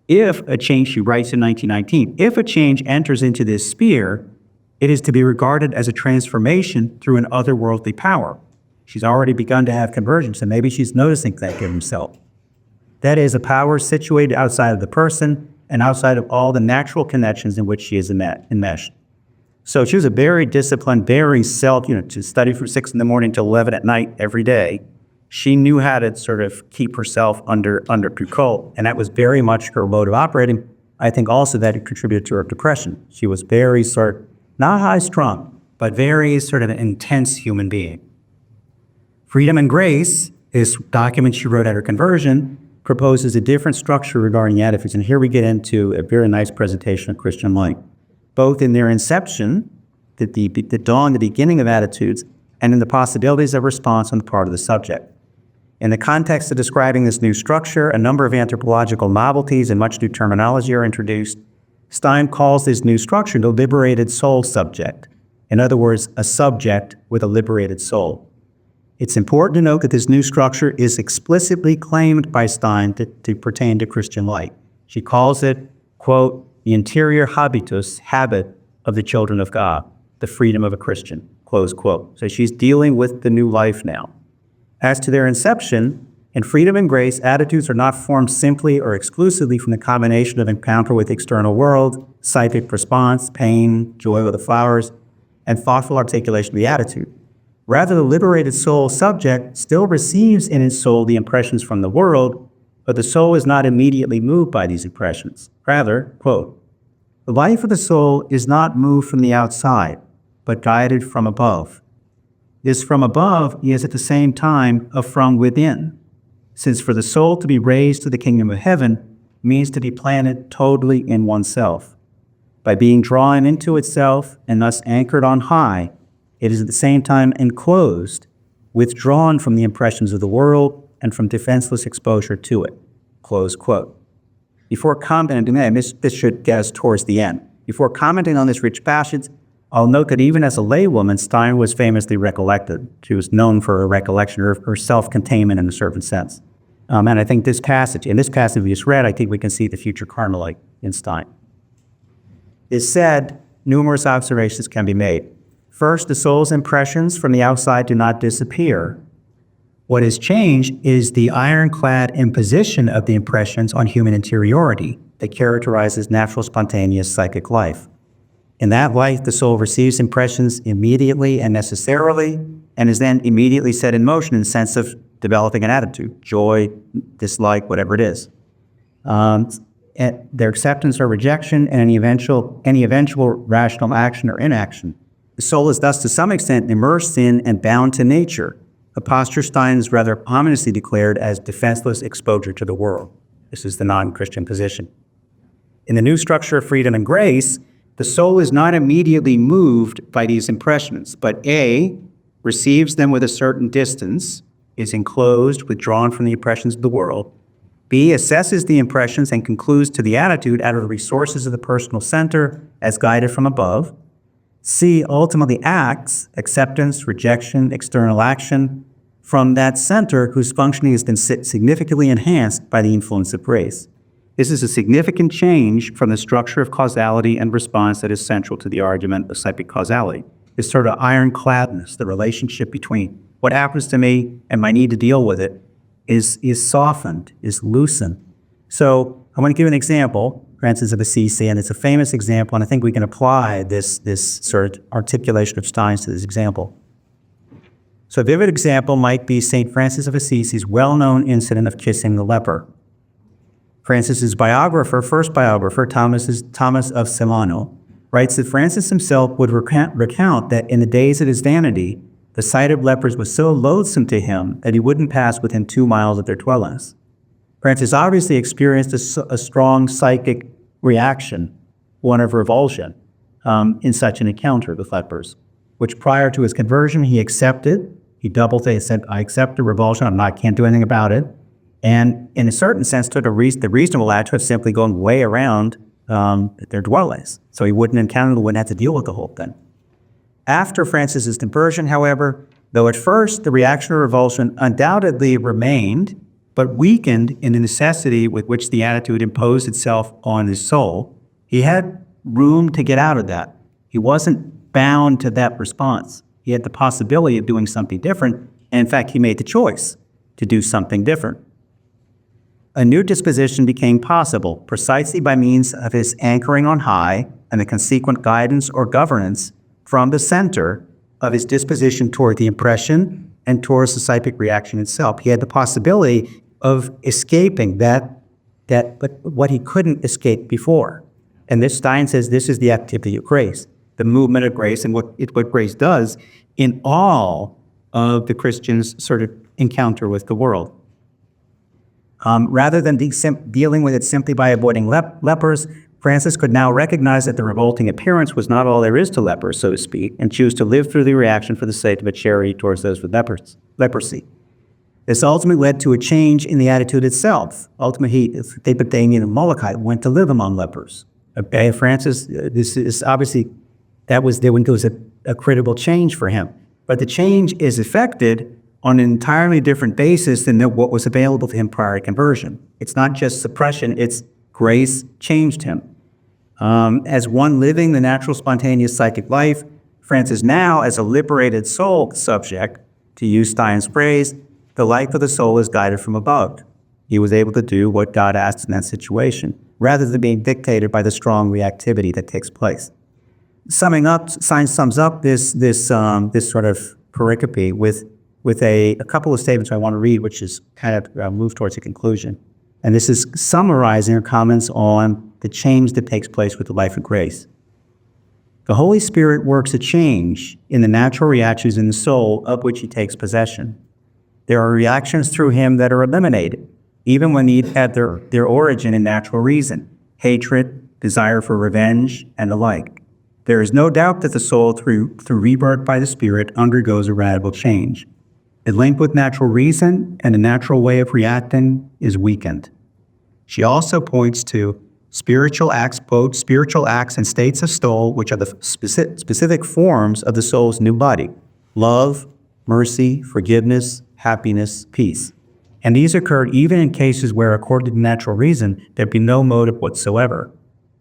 If a change, she writes in 1919, if a change enters into this sphere, it is to be regarded as a transformation through an otherworldly power. She's already begun to have conversion, so maybe she's noticing that in herself. That is, a power situated outside of the person and outside of all the natural connections in which she is enmeshed. So she was a very disciplined, very to study from 6 a.m. to 11 at night every day. She knew how to sort of keep herself under control, and that was very much her mode of operating. I think also that it contributed to her depression. She was very not high-strung, but very sort of an intense human being. Freedom and Grace, this document she wrote at her conversion, proposes a different structure regarding attitudes. And here we get into a very nice presentation of Christian life, both in their inception, the dawn, the beginning of attitudes, and in the possibilities of response on the part of the subject. In the context of describing this new structure, a number of anthropological novelties and much new terminology are introduced. Stein calls this new structure the liberated soul subject. In other words, a subject with a liberated soul. It's important to note that this new structure is explicitly claimed by Stein to pertain to Christian life. She calls it, quote, the interior habitus, habit of the children of God, the freedom of a Christian, close quote. So she's dealing with the new life now. As to their inception, in freedom and grace, attitudes are not formed simply or exclusively from the combination of encounter with the external world, psychic response, pain, joy with the flowers, and thoughtful articulation of the attitude. Rather, the liberated soul subject still receives in its soul the impressions from the world, but the soul is not immediately moved by these impressions. Rather, quote, the life of the soul is not moved from the outside, but guided from above. This from above is at the same time a from within, since for the soul to be raised to the kingdom of heaven means to be planted totally in oneself. By being drawn into itself and thus anchored on high, it is at the same time enclosed, withdrawn from the impressions of the world and from defenseless exposure to it, close quote. Before commenting, and this should get us towards the end. Before commenting on this rich passage, I'll note that even as a laywoman, Stein was famously recollected. She was known for her recollection, her self-containment in a certain sense. And I think in this passage we just read, I think we can see the future Carmelite in Stein. It's said, numerous observations can be made. First, the soul's impressions from the outside do not disappear. What has changed is the ironclad imposition of the impressions on human interiority that characterizes natural spontaneous psychic life. In that life, the soul receives impressions immediately and necessarily, and is then immediately set in motion in the sense of developing an attitude, joy, dislike, whatever it is. Their acceptance or rejection, and any eventual rational action or inaction. The soul is thus to some extent immersed in and bound to nature, a posture Stein is rather ominously declared as defenseless exposure to the world. This is the non-Christian position. In the new structure of freedom and grace, the soul is not immediately moved by these impressions, but A, receives them with a certain distance, is enclosed, withdrawn from the impressions of the world. B, assesses the impressions and concludes to the attitude out of the resources of the personal center as guided from above. C, ultimately acts, acceptance, rejection, external action, from that center whose functioning has been significantly enhanced by the influence of grace. This is a significant change from the structure of causality and response that is central to the argument of psychic causality. This sort of ironcladness, the relationship between what happens to me and my need to deal with it is softened, is loosened. So I want to give an example, Francis of Assisi, and it's a famous example, and I think we can apply this sort of articulation of Stein's to this example. So a vivid example might be St. Francis of Assisi's well-known incident of kissing the leper. Francis's first biographer, Thomas of Celano, writes that Francis himself would recount that in the days of his vanity, the sight of lepers was so loathsome to him that he wouldn't pass within 2 miles of their dwellings. Francis obviously experienced a strong psychic reaction, one of revulsion, in such an encounter with lepers, which prior to his conversion he accepted. He he said, I accept the revulsion, can't do anything about it. And in a certain sense took the reasonable attitude of simply going way around their dwellings. So he wouldn't have to deal with the whole thing. After Francis's conversion, however, though at first the reaction or revulsion undoubtedly remained, but weakened in the necessity with which the attitude imposed itself on his soul, he had room to get out of that. He wasn't bound to that response. He had the possibility of doing something different, and in fact, he made the choice to do something different. A new disposition became possible precisely by means of his anchoring on high and the consequent guidance or governance from the center of his disposition toward the impression and towards the psychic reaction itself. He had the possibility of escaping but what he couldn't escape before. And this Stein says this is the activity of grace, the movement of grace, and what grace does in all of the Christian's sort of encounter with the world. Rather than dealing with it simply by avoiding lepers, Francis could now recognize that the revolting appearance was not all there is to lepers, so to speak, and choose to live through the reaction for the sake of a charity towards those with leprosy. This ultimately led to a change in the attitude itself. Ultimately, Theopatanian and Molokai went to live among lepers. Okay, Francis, this is obviously, there was a critical change for him. But the change is effected on an entirely different basis than what was available to him prior to conversion. It's not just suppression, it's grace changed him. As one living the natural spontaneous psychic life, Francis now, as a liberated soul subject, to use Stein's phrase, the life of the soul is guided from above. He was able to do what God asked in that situation, rather than being dictated by the strong reactivity that takes place. Summing up, Stein sums up this sort of pericope with a couple of statements I want to read, which is kind of move towards a conclusion. And this is summarizing her comments on the change that takes place with the life of grace. The Holy Spirit works a change in the natural reactions in the soul of which he takes possession. There are reactions through him that are eliminated, even when these had their origin in natural reason, hatred, desire for revenge, and the like. There is no doubt that the soul, through rebirth by the Spirit, undergoes a radical change. The link with natural reason and the natural way of reacting is weakened. She also points to spiritual acts, both spiritual acts and states of soul, which are the specific forms of the soul's new body: love, mercy, forgiveness, happiness, peace. And these occur even in cases where, according to natural reason, there'd be no motive whatsoever.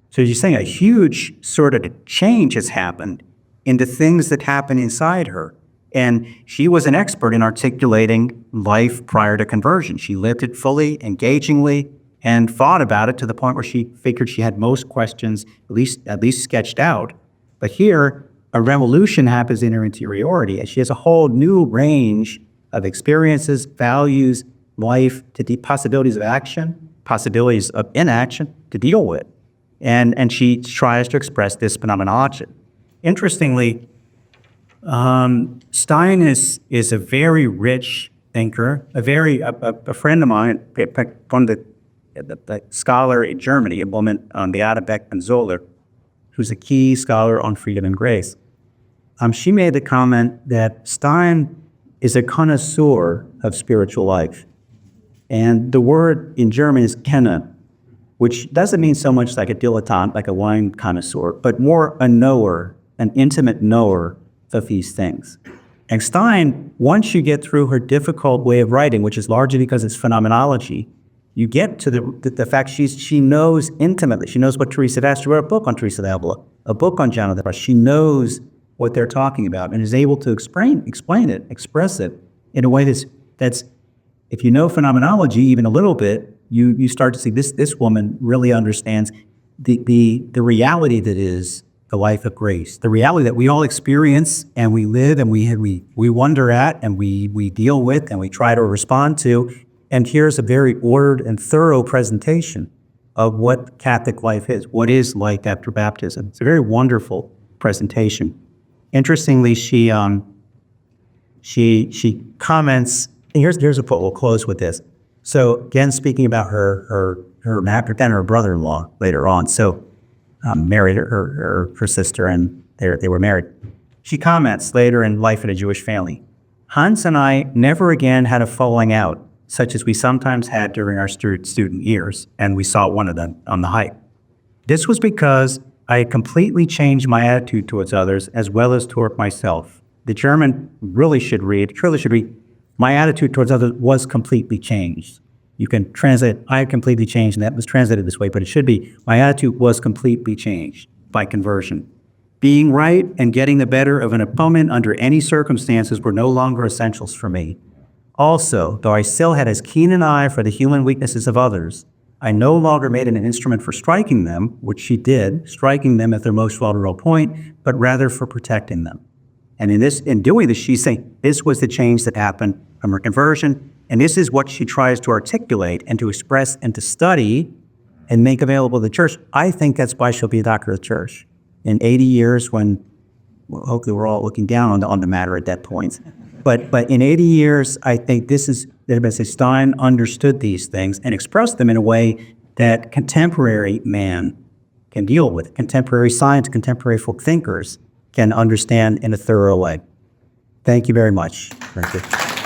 So you're saying a huge sort of change has happened into things that happen inside her. And she was an expert in articulating life prior to conversion. She lived it fully, engagingly, and thought about it to the point where she figured she had most questions at least sketched out. But here, a revolution happens in her interiority, and she has a whole new range of experiences, values, life, to the possibilities of action, possibilities of inaction to deal with. And she tries to express this phenomenology. Interestingly, Stein is a very rich thinker, a friend of mine, one of the scholar in Germany, a woman, Beate Beck-Zoller, who's a key scholar on freedom and grace. She made the comment that Stein is a connoisseur of spiritual life. And the word in German is Kenner, which doesn't mean so much like a dilettante, like a wine connoisseur, but more a knower, an intimate knower of these things. And Stein, once you get through her difficult way of writing, which is largely because it's phenomenology, you get to the fact she knows intimately. She knows what Teresa d'Este. She wrote a book on Teresa d'Avila, a book on John of the Cross. She knows what they're talking about and is able to explain it, express it in a way that's if you know phenomenology even a little bit, you start to see this woman really understands the reality that is the life of grace, the reality that we all experience and we live and we wonder at and we deal with and we try to respond to. And here's a very ordered and thorough presentation of what Catholic life is, what is life after baptism. It's a very wonderful presentation. Interestingly, she comments. Here's a quote. We'll close with this. So again, speaking about her brother-in-law later on. So married her sister, and they were married. She comments later in Life in a Jewish Family. Hans and I never again had a falling out, such as we sometimes had during our student years, and we saw one of them on the hike. This was because I had completely changed my attitude towards others as well as toward myself. The German truly should read, my attitude towards others was completely changed. You can translate, I have completely changed, and that was translated this way, but it should be, my attitude was completely changed by conversion. Being right and getting the better of an opponent under any circumstances were no longer essentials for me. Also, though I still had as keen an eye for the human weaknesses of others, I no longer made it an instrument for striking them, which she did, striking them at their most vulnerable point, but rather for protecting them. And in doing this, she's saying this was the change that happened from her conversion, and this is what she tries to articulate and to express and to study and make available to the church. I think that's why she'll be a doctor of the church. In 80 years, when hopefully we're all looking down on the matter at that point. But in 80 years, I think this is, Stein understood these things and expressed them in a way that contemporary man can deal with. Contemporary science, contemporary folk thinkers can understand in a thorough way. Thank you very much. Thank you.